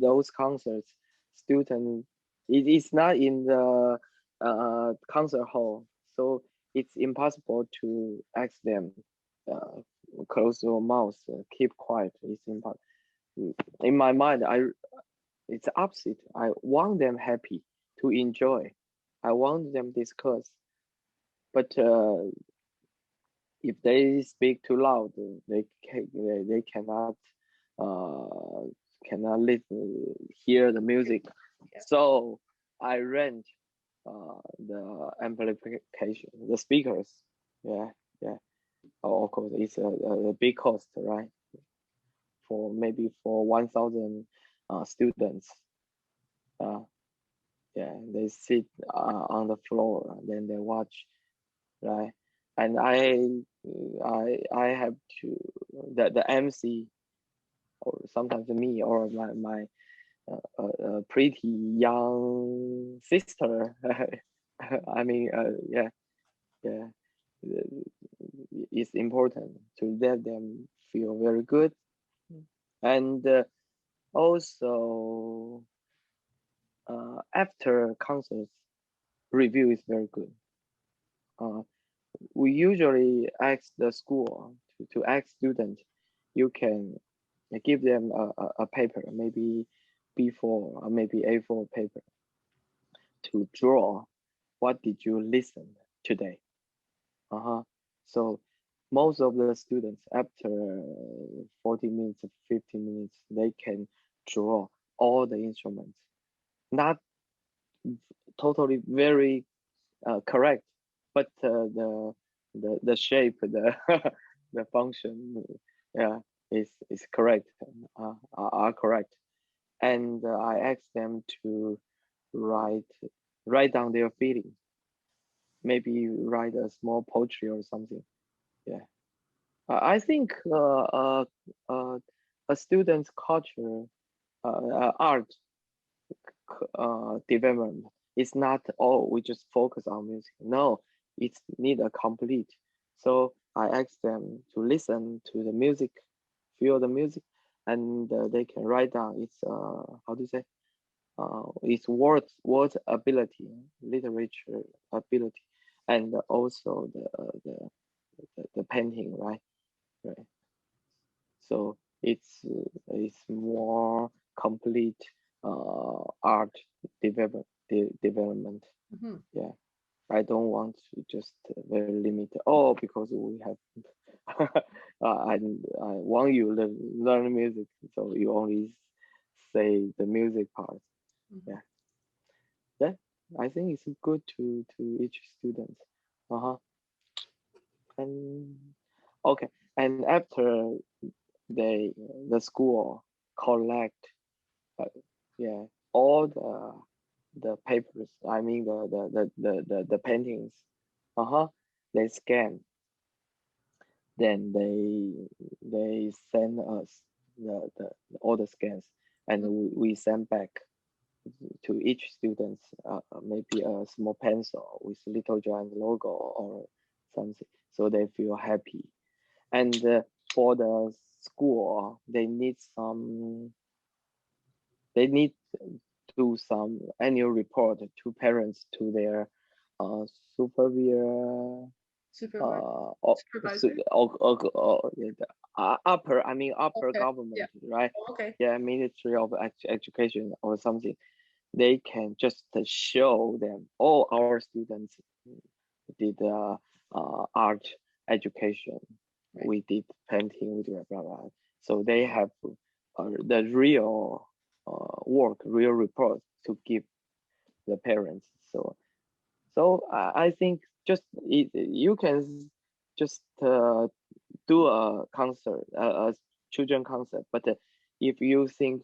those concerts, student it is not in the concert hall. so it's impossible to ask them close your mouth, keep quiet. It's impossible. In my mind, it's opposite. I want them happy to enjoy. I want them discuss. But if they speak too loud, they uh, cannot listen, hear the music.
Yeah.
So I rent the amplification, the speakers. Yeah, yeah. Of course, it's a big cost, right? For maybe for 1,000 students. Uh, yeah, they sit on the floor, and then they watch, right? And I have to the MC, or sometimes me, or my pretty young sister. I mean, yeah, yeah. It's important to let them feel very good, and also after concerts, review is very good. Uh, we usually ask the school to ask students, you can give them a paper, maybe B4 or maybe A4 paper, to draw what did you listen today. So most of the students, after 40 minutes, 15 minutes, they can draw all the instruments. Not totally very correct, but the shape, the the function, yeah, is correct, are correct. And I asked them to write write down their feelings, maybe write a small poetry or something. Yeah, I think a student's culture, art development is not all we just focus on music. No, it's need a complete. So I ask them to listen to the music, feel the music, and they can write down its how do you say, its word ability, literature ability, and also the painting, right? Right. So it's more complete art development.
Mhm.
Yeah, I don't want to just very limited. Oh, because we have I want you to learn music, so you only say the music part.
Mhm.
Yeah, yeah. I think it's good to each student. Uh-huh. And okay, and after they the school collect uh, yeah, all the papers, I mean the paintings, uh-huh, they scan, then they send us the all the scans, and we send back to each student maybe a small pencil with Littlejohn logo or something, so they feel happy. And for the school, they need do some annual report to parents, to their uh, superior
Supervisor. Supervisor.
yeah, upper, I mean upper
Okay. Yeah.
government, right?
Okay.
Yeah, Ministry of Education or something. They can just show them all our students did art education.
Right.
We did painting, we did blah, blah, blah. So they have the real work, real report to give the parents. So I think you can just do a concert, a children concert, but if you think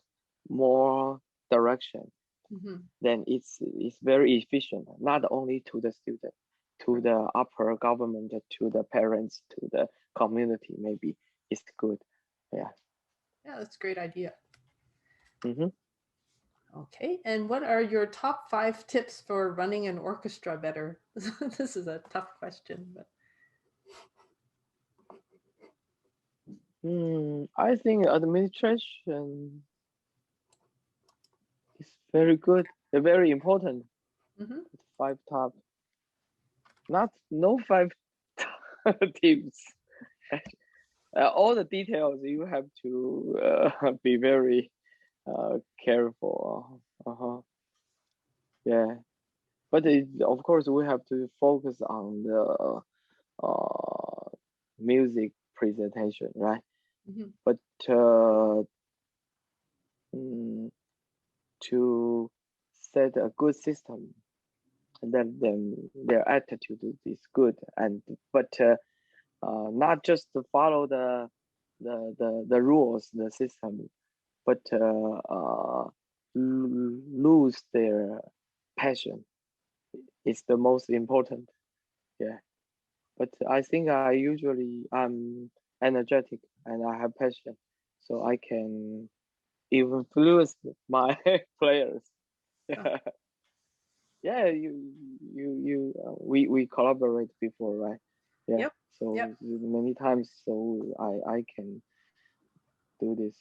more direction,
Mhm.
then it's very efficient, not only to the student, to
Right.
the upper government, to the parents, to the community. Maybe it's good. Yeah.
Yeah, that's a great idea.
Mm-hmm.
Okay. And what are your top 5 tips for running an orchestra better? This is a tough question, but
I think administration is very good. They're very important.
Mhm.
5 top. no five teams. All the details you have to be very careful. Yeah, but of course we have to focus on the music presentation, right?
Mhm.
But mm, to set a good system, and then their attitude is good, and but not just to follow the rules, the system, but lose their passion. It's the most important. Yeah. But I think I'm energetic and I have passion, so I can influence my players.
Oh,
Yeah, we collaborate before, right? Yeah,
yep. Yep.
so many times, so I can do this.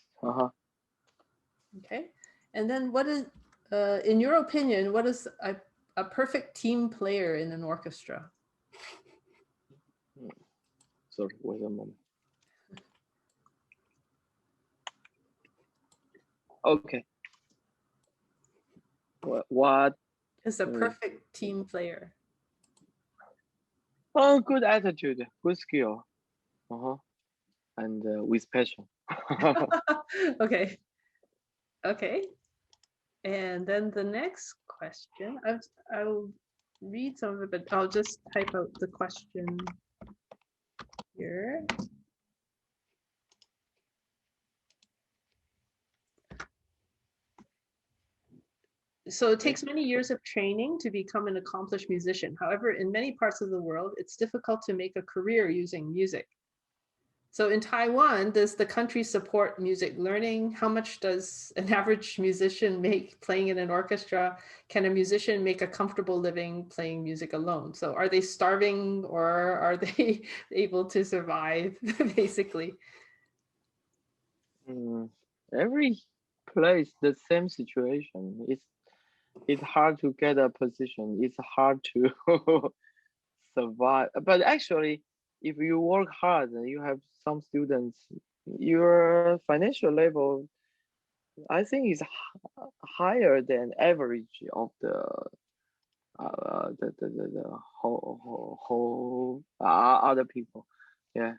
Okay. And then what is, in your opinion, what is a perfect team player in an orchestra?
Sorry, wait a moment. Okay, what?
Is a perfect team player?
Oh, good attitude, good skill, and with passion.
Okay. Okay. And then the next question, I'll read some of it, but I'll just type out the question here. So it takes many years of training to become an accomplished musician. However, in many parts of the world, it's difficult to make a career using music. So in Taiwan, does the country support music learning? How much does an average musician make playing in an orchestra? Can a musician make a comfortable living playing music alone? So are they starving or are they able to survive, basically?
Every place the same situation. It's hard to get a position. It's hard to survive. But actually, if you work hard and you have some students, your financial level, I think, is higher than average of the whole other people. Yeah,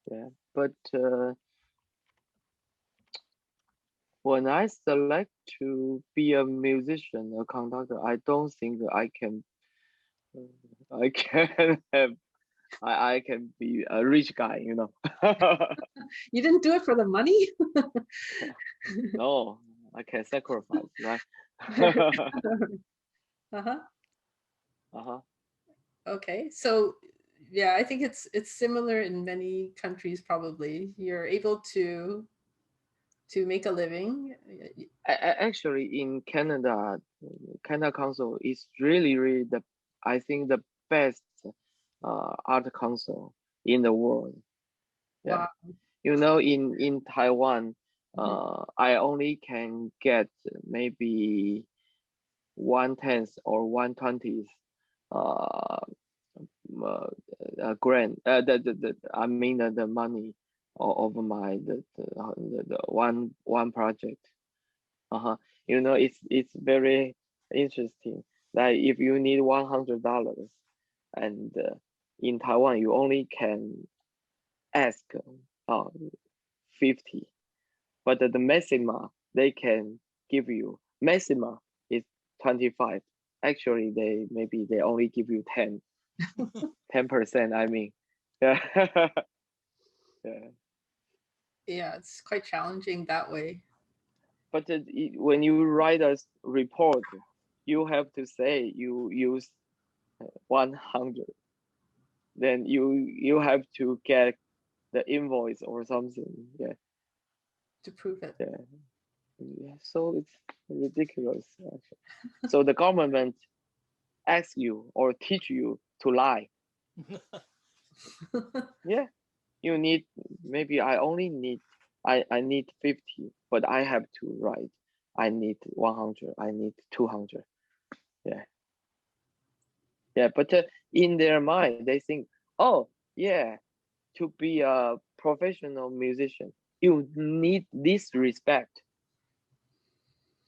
yeah. But when I select to be a musician, a conductor, I don't think I can have I can be a rich guy, you know.
You didn't do it for the money?
No, I can sacrifice, right?
Uh-huh.
Uh-huh.
Okay. So yeah, I think it's similar in many countries probably. You're able to make a living.
Actually, in Canada, Canada Council is really I think the best art council in the world. Yeah,
Wow.
in Taiwan,
Mhm.
I only can get maybe 1/10 or 1/20th uh, grant. I mean the money of my the one project. Uh-huh. It's very interesting. Like if you need $100, and in Taiwan you only can ask uh, 50, but the maxima they can give you maxima is 25. Actually, they only give you 10%. I mean, yeah, yeah.
Yeah, it's quite challenging that way.
But when you write a report, you have to say you use 100. Then you have to get the invoice or something. Yeah,
To prove it.
yeah, yeah. So it's ridiculous, actually. So the government asks you or teach you to lie. Yeah, you need, maybe I only need, I need 50, but I have to write. I need 100. I need 200. Yeah. Yeah, but in their mind, they think, oh, yeah, to be a professional musician, you need this respect.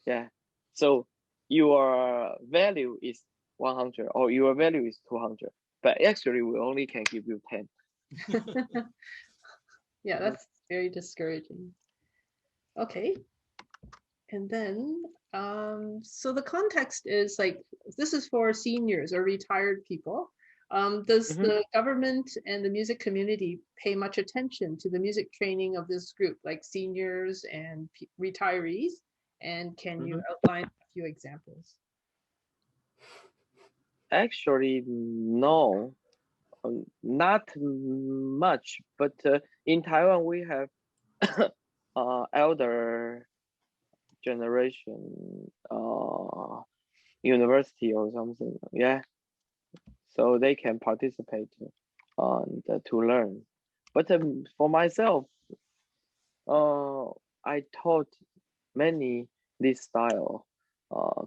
Yeah. So your value is 100 or your value is 200, but actually we only can give you 10.
Yeah, that's very discouraging. Okay. And then, so the context is like, this is for seniors or retired people. Does
Mhm.
the government and the music community pay much attention to the music training of this group, like seniors and retirees? And can you
Mhm.
outline a few examples?
Actually, no, not much. But in Taiwan, we have elder generation university or something. Yeah, so they can participate to learn. But for myself, uh, I taught many this style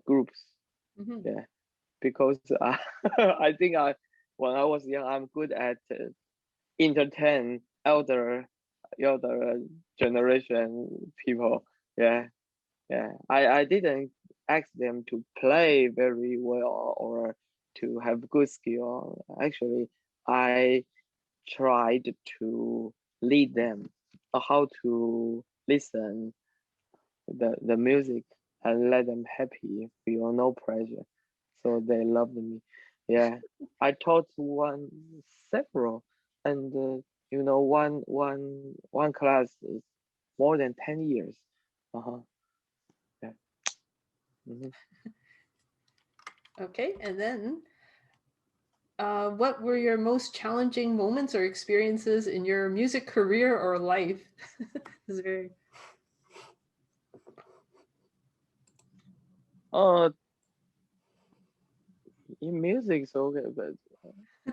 groups.
Mhm.
Yeah, because I think when I was young, I'm good at entertain elder generation people. Yeah, yeah. I didn't ask them to play very well or to have good skill. Actually, I tried to lead them how to listen the music and let them happy, feel no pressure. So they loved me. Yeah, I taught several, and one class is more than 10 years. Uh-huh. Yeah. Mhm.
Okay, and then what were your most challenging moments or experiences in your music career or life? This is very
Uh, in music, it's okay, but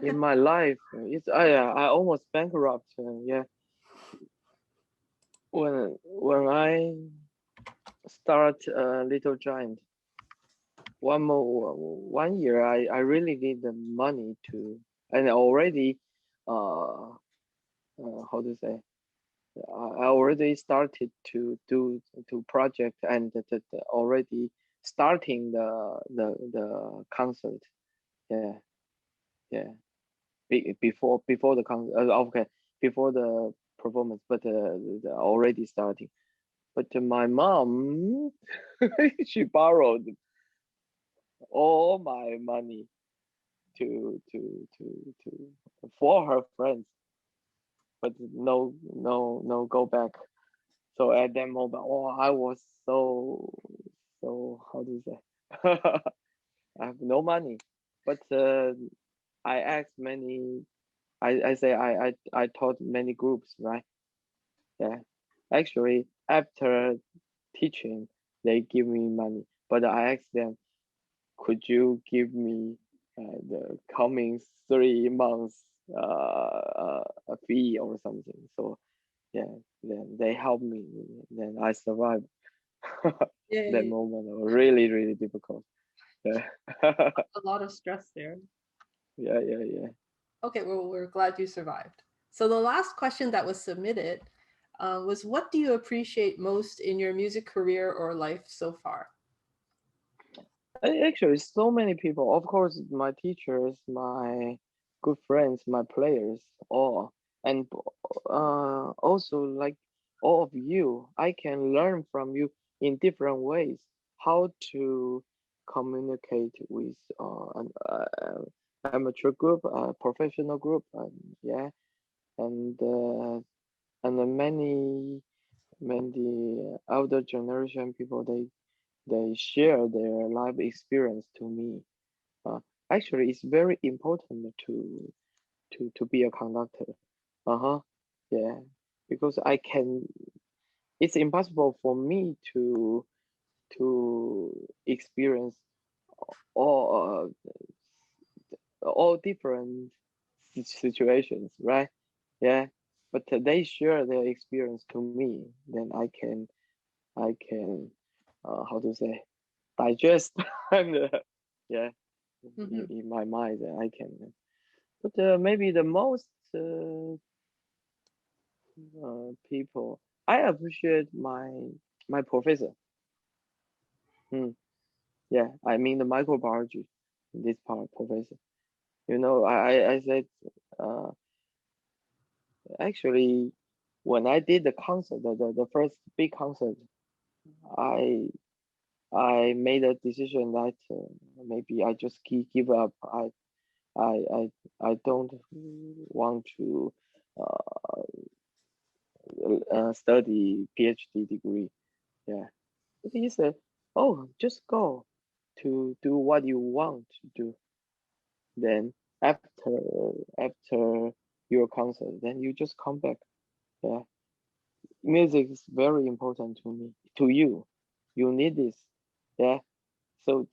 in my life, I almost bankrupt. Yeah, when I start Littlejohn, 1 year, I really need the money to, and already, uh, how to say, I already started to do to project and already starting the concert. Yeah, yeah. Before the concert, okay, before the performance, but already starting. But my mom, she borrowed all my money to for her friends, but no go back. So at that moment, oh, I was so how do you say? I have no money, but I asked many. I say I taught many groups, right? Yeah, actually after teaching, they give me money, but I asked them, could you give me the coming 3 months a fee or something? So yeah, then they helped me. Then I survived that
yay,
moment. It was really difficult. Yeah,
a lot of stress there.
yeah.
Okay, well, we're glad you survived. So the last question that was submitted was, what do you appreciate most in your music career or life so far?
Actually, so many people. Of course, my teachers, my good friends, my players, all, and also like all of you, I can learn from you in different ways how to communicate with an amateur group, professional group, yeah, and many elder generation people, they share their life experience to me. Uh, Actually, it's very important to be a conductor. Uh-huh. Yeah, because I can. It's impossible for me to experience all all different situations, right? Yeah, but they share their experience to me, then I can how to say digest and yeah, in my mind. I can, but maybe the most people I appreciate my professor. Yeah, I mean the microbiology, this part professor. You know, I said uh, actually when I did the concert, the first big concert, I I made a decision that maybe I just give up. I I I don't want to study PhD degree. Yeah, but he said, "Oh, just go to do what you want to do. Then after your concert, then you just come back. Yeah, music is very important to me, to you. You need this. Yeah." So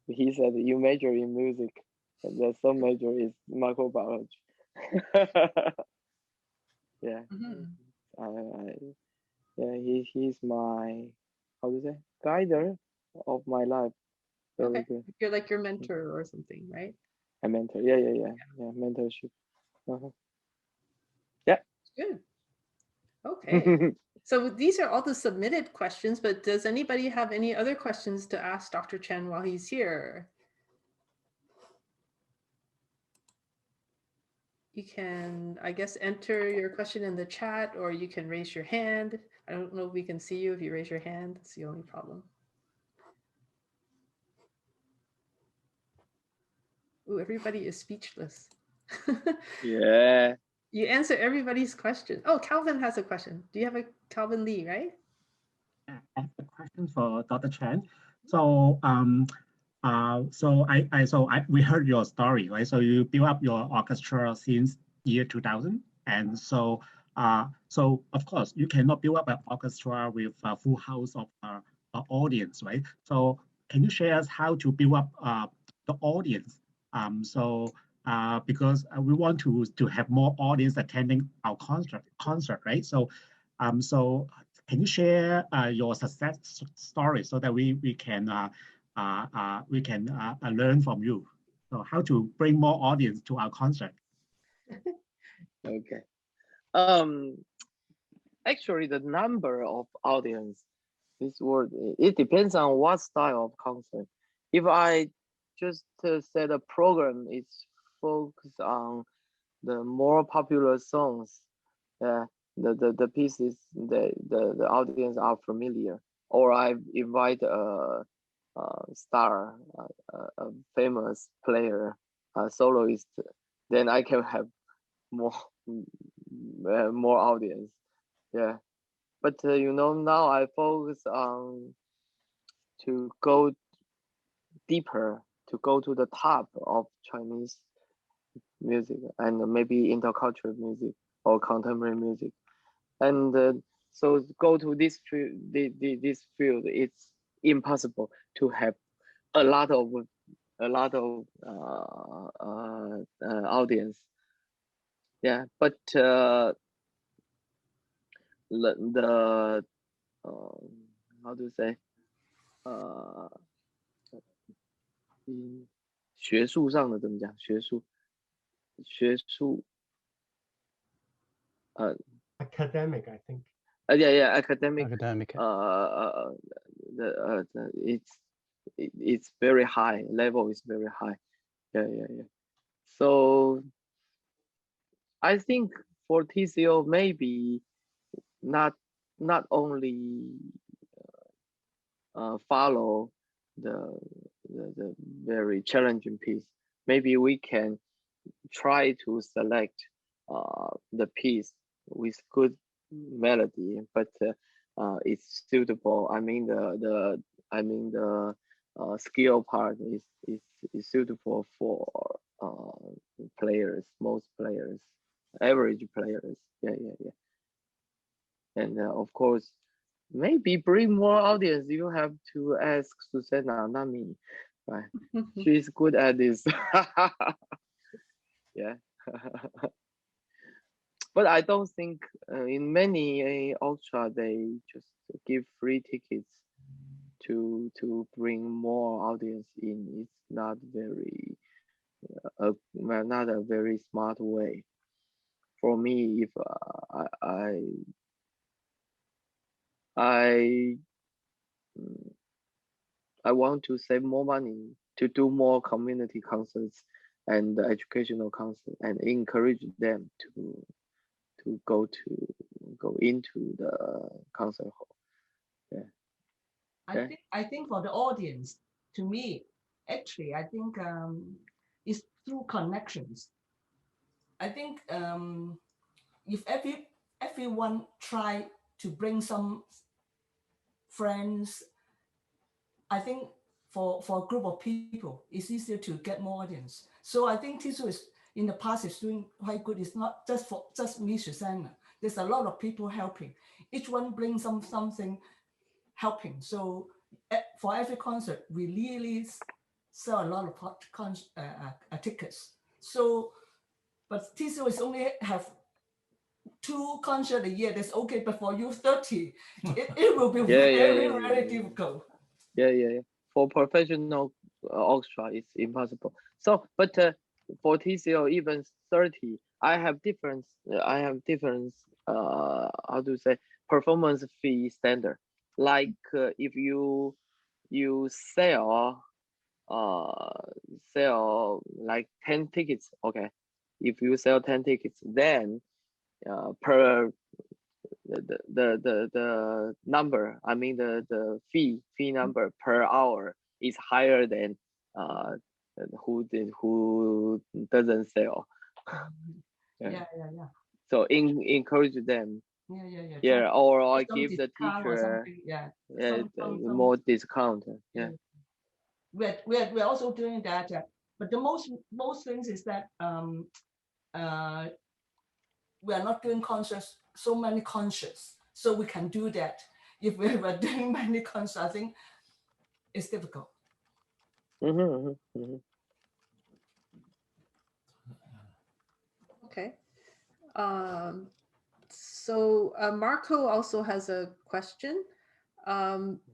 he said, "You major in music, and the sub major is microbiology." Yeah, I yeah, he's my, how to say, guider of my life. Very
Okay,
good.
you're like your mentor or something, right?
A mentor. Yeah. Mentorship. Uh-huh. Yeah.
Good. Okay. So these are all the submitted questions, but does anybody have any other questions to ask Dr. Chen while he's here? You can, I guess, enter your question in the chat, or you can raise your hand. I don't know if we can see you if you raise your hand. That's the only problem. Ooh, everybody is speechless.
Yeah.
You answer everybody's question. Oh, Calvin has a question. Do you have a Calvin Lee, right?
I have a question for Dr. Chen. So, we heard your story, right? So you built up your orchestra since year 2000, and so of course you cannot build up an orchestra with a full house of audience, right? So can you share us how to build up the audience? Because we want to have more audience attending our concert, right? So can you share your success story so that we can learn from you? So how to bring more audience to our concert?
Okay. Actually, the number of audience, this word, it depends on what style of concert. If I just set a program, it's focused on the more popular songs. The pieces the audience are familiar, or I invite a star, a famous player, a soloist, then I can have more more audience. Yeah, but you know, now I focus on to go deeper, to go to the top of Chinese music and maybe intercultural music or contemporary music, and so go to this field. This field, it's impossible to have a lot of audience. Yeah, but the how to say 学术上的怎么讲？学术
Academic, I think.
Yeah, academic.
Academic.
It's very high. Level is very high. Yeah. So I think for TCO maybe not only follow the very challenging piece. Maybe we can try to select the piece with good melody, but it's suitable. I mean the skill part is suitable for players, most players, average players. Yeah. And of course, maybe bring more audience. You have to ask Susanna, not me, right? She's good at this. Yeah. But I don't think in many orchestra they just give free tickets to bring more audience in. It's not very well, not a very smart way for me. If I I want to save more money to do more community concerts and educational concerts and encourage them to go into the concert hall. Yeah. Okay.
I think for the audience, to me, actually, I think it's through connections. I think if everyone try to bring some friends, I think for a group of people, it's easier to get more audience. So I think TCO is in the past is doing quite good. It's not just for just me, Chih-Sheng. There's a lot of people helping. Each one brings something helping. So for every concert, we really sell a lot of tickets. So, but TCO is only have 2 concerts a year. That's okay, but for you 30, it will be very difficult.
Yeah. For professional orchestra, it's impossible. So, but for TCO, even 30, I have different. How to say, performance fee standard. Like if you sell like 10 tickets, okay. If you sell 10 tickets, then per the number, I mean the fee number per hour is higher than who doesn't sell.
Yeah.
So encourage them.
Yeah.
Or I
Some
give the
discount or
teacher
something. Some
more discount. Yeah.
We're also doing that. But the most things is that we are not doing concerts, so many concerts, so we can do that. If we were doing many concerts, I think it's difficult.
Okay. So Marco also has a question.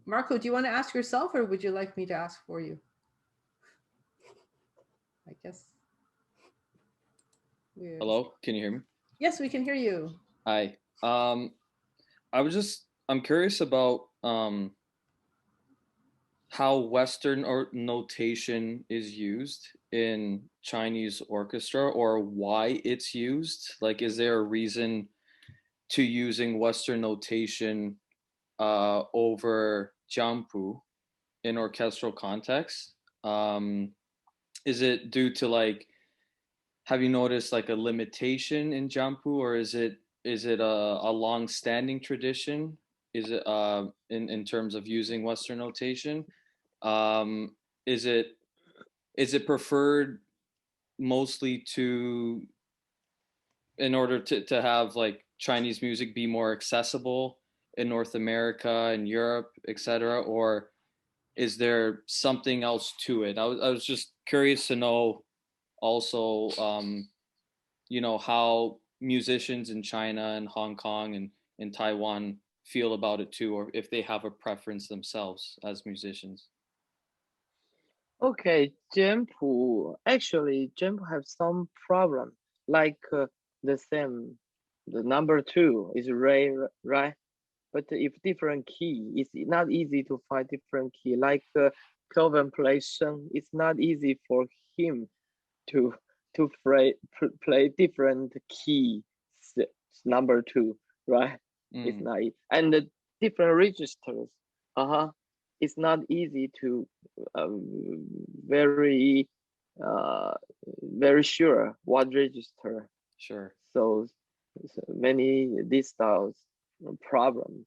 Marco, do you want to ask yourself or would you like me to ask for you? I guess.
Hello, can you hear me?
Yes, we can hear you.
Hi. I'm curious about how Western or notation is used in Chinese orchestra, or why it's used. Like, is there a reason to using Western notation over jianpu in orchestral context? Is it due to, like, have you noticed like a limitation in jianpu, or is it a long-standing tradition? Is it in terms of using Western notation? Is it preferred mostly in order to have like Chinese music be more accessible in North America and Europe, etc., or is there something else to it? I was just curious to know also, how musicians in China and Hong Kong and in Taiwan feel about it too, or if they have a preference themselves as musicians.
Okay, actually Jempu have some problem, like the same, the number 2 is Ray, right? But if different key, it's not easy to find different key. Like Kelvin plays Sheng, it's not easy for him to play different key number 2, right? It's not and the different registers. It's not easy to very very sure what register.
Sure.
So many these styles problem.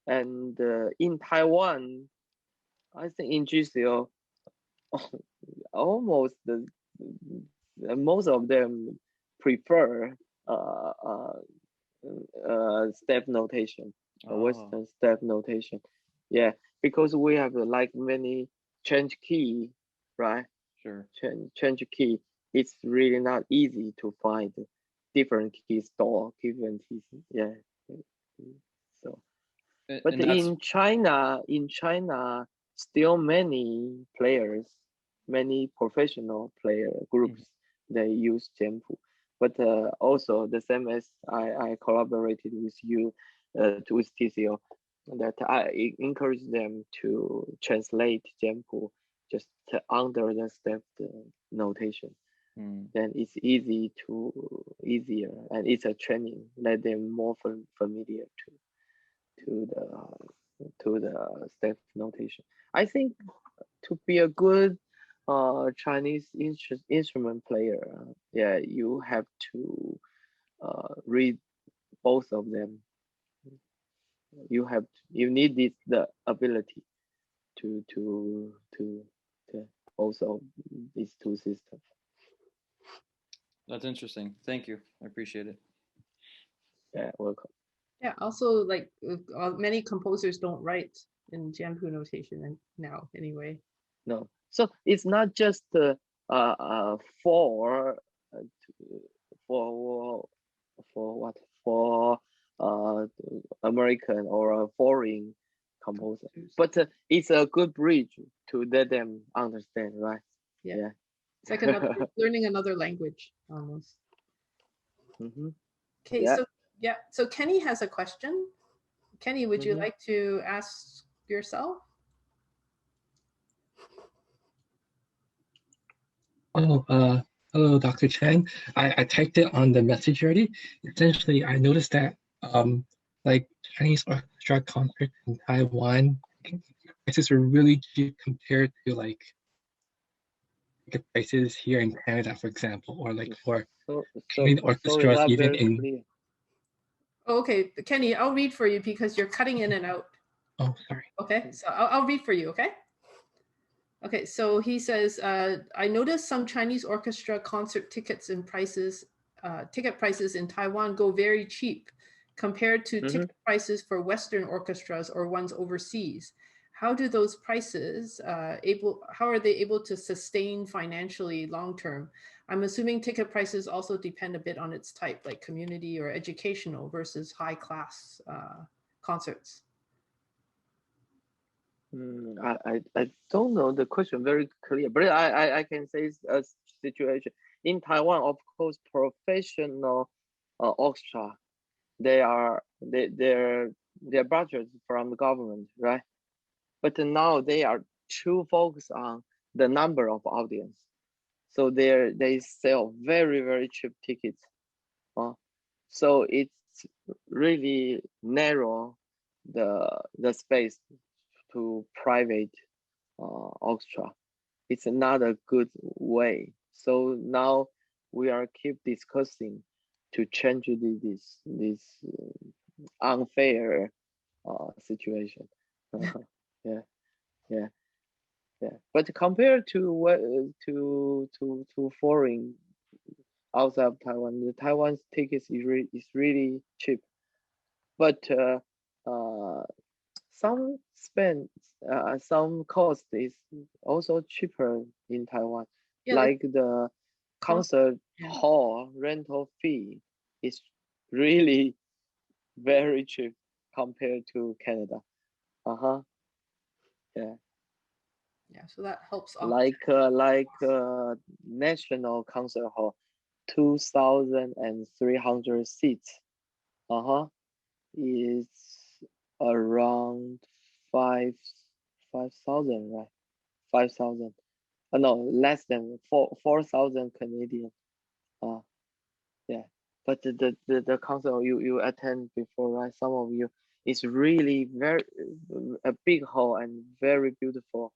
And in Taiwan, I think in GCO, almost most of them prefer step notation, Western step notation. Yeah, because we have like many change key, right?
Sure.
Change key. It's really not easy to find different key store, different keys. Yeah. So But
And that's
in China, still many players, many professional player groups, they use Jianpu. But also the same as I collaborated with you, with TCO, that I encourage them to translate Jianpu just under the step notation. Then it's easier, and it's a training. Let them more familiar to the step notation. I think to be a good Chinese instrument player, yeah, you have to read both of them. You need the ability to also these two systems.
That's interesting. Thank you. I appreciate it.
Yeah, welcome.
Yeah, also like many composers don't write in Jianpu notation now anyway.
No, so it's not just for what, for American or a foreign composer, but it's a good bridge to let them understand, right?
Yeah. It's like learning another language almost. Okay,
Yeah.
So Kenny has a question. Kenny, would you like to ask yourself?
Oh, hello, Dr. Chen. I typed it on the message already. Essentially, I noticed that like Chinese orchestra concerts in Taiwan, prices are really cheap compared to like the prices here in Canada, for example, or like for Canadian orchestras even in.
Clear.
Oh, okay, Kenny, I'll read for you because you're cutting in and out.
Oh, sorry.
Okay, so I'll read for you, okay? Okay, so he says, I noticed some Chinese orchestra concert tickets and prices, ticket prices in Taiwan go very cheap compared to ticket prices for Western orchestras or ones overseas. How do those prices how are they able to sustain financially long term? I'm assuming ticket prices also depend a bit on its type, like community or educational versus high class concerts.
I don't know the question very clear, but I can say it's a situation in Taiwan. Of course, professional orchestra, their budget from the government, right? But now they are too focused on the number of audience, so they sell very cheap tickets. So it's really narrow the space to private orchestra. It's not a good way. So now we are keep discussing to change this unfair situation. yeah. But compared to foreign outside of Taiwan, the Taiwan's tickets is really cheap. But some some cost is also cheaper in Taiwan.
Yeah,
like the concert hall rental fee is really very cheap compared to Canada.
Yeah, so that helps.
Like national concert hall, 2,300 seats. Is around 5,000, right? 5,000. No, less than 4,000 Canadian. Yeah. But the concert you attend before, right? Some of you, it's really very a big hall and very beautiful,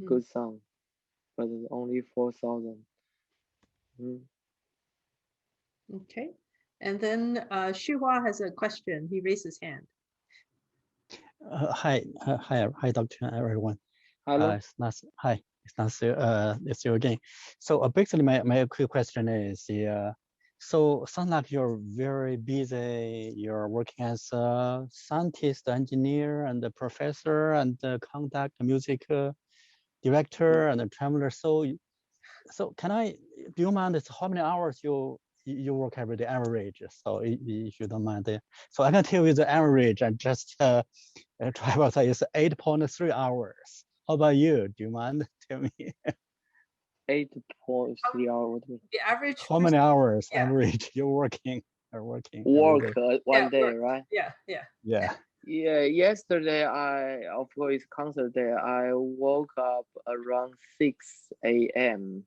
good sound. But it's only 4,000.
Okay, and then Xihua has a question. He raised his hand.
Hi, Dr. everyone.
Hello.
It's nice. Hi, it's nice. It's you again. So basically, my quick question is, so sounds like you're very busy. You're working as a scientist, engineer, and a professor, and conduct music director and a traveler. So can I? Do you mind? How many hours you you work every day average. So if you don't mind, so I can tell you the average. I just travel is 8.3 hours. How about you? Do you mind? Tell me.
8.3 hours.
The average.
How many hours
Yeah.
average you're working? Are working
Work
every day?
one day,
work.
right?
Yeah.
Yeah.
Yeah, yesterday of course concert day. I woke up around 6 a.m.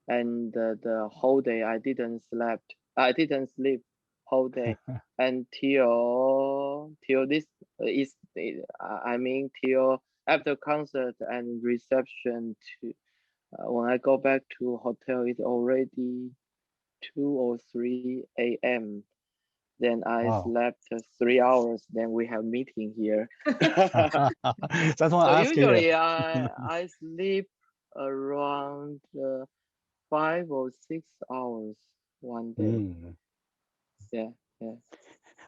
and the whole day I didn't sleep. I didn't sleep whole day until this is I mean till after concert and reception to when I go back to hotel it's already 2 or 3 a.m. Then I
Wow.
slept 3 hours. Then we have meeting here.
That's why
So
I ask you.
usually I sleep around 5 or 6 hours one day.
Mm.
Yeah.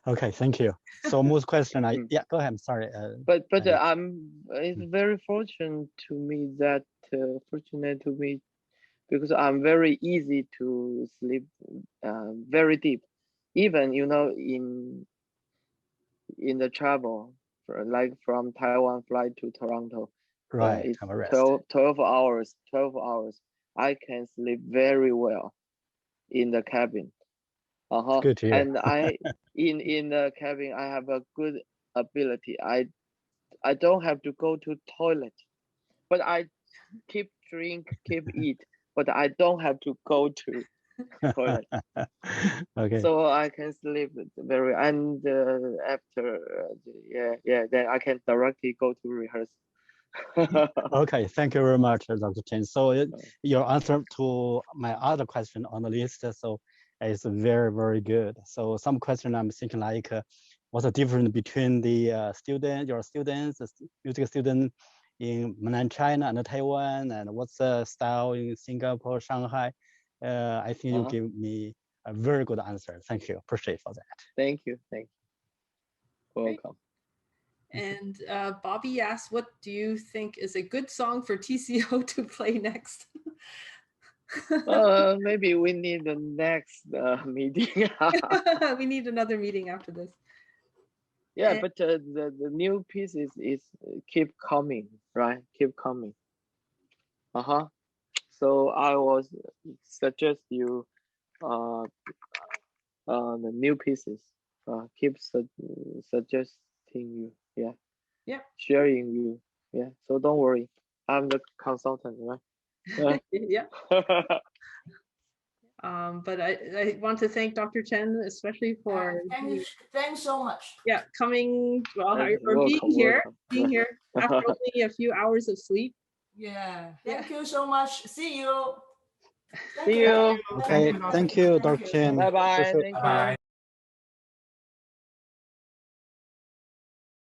Okay, thank you. So most question, yeah, go ahead. I'm sorry.
But it's very fortunate to me that because I'm very easy to sleep very deep, even in the travel, like from Taiwan flight to Toronto.
Right,
It's
have a rest.
12 hours. 12 hours. I can sleep very well in the cabin.
Good to hear.
And I in the cabin I have a good ability. I don't have to go to toilet, but I keep drink, keep eat, but I don't have to go to toilet.
Okay.
So I can sleep very and after then I can directly go to rehearsal.
Okay, thank you very much, Dr. Chen. So your answer to my other question on the list, so is very, very good. So some question I'm thinking like, what's the difference between the your students, music student in mainland China and Taiwan, and what's the style in Singapore, Shanghai? I think you give me a very good answer. Thank you, appreciate for that.
Thank you. Welcome.
And Bobby asked, what do you think is a good song for TCO to play next?
Maybe we need the next meeting.
We need another meeting after this.
Yeah,
And
but the new pieces is keep coming, right? Keep coming. So I was suggest you the new pieces. Keep suggesting you. Yeah. Sharing you. Yeah. So don't worry. I'm the consultant, right?
yeah. But I want to thank Dr. Chen, especially for
thanks so much.
Yeah, coming for
welcome,
being here after only a few hours of sleep.
Yeah, thank you so much. See you.
See you.
Okay, thank you, Dr. Chen.
Bye bye.
Bye.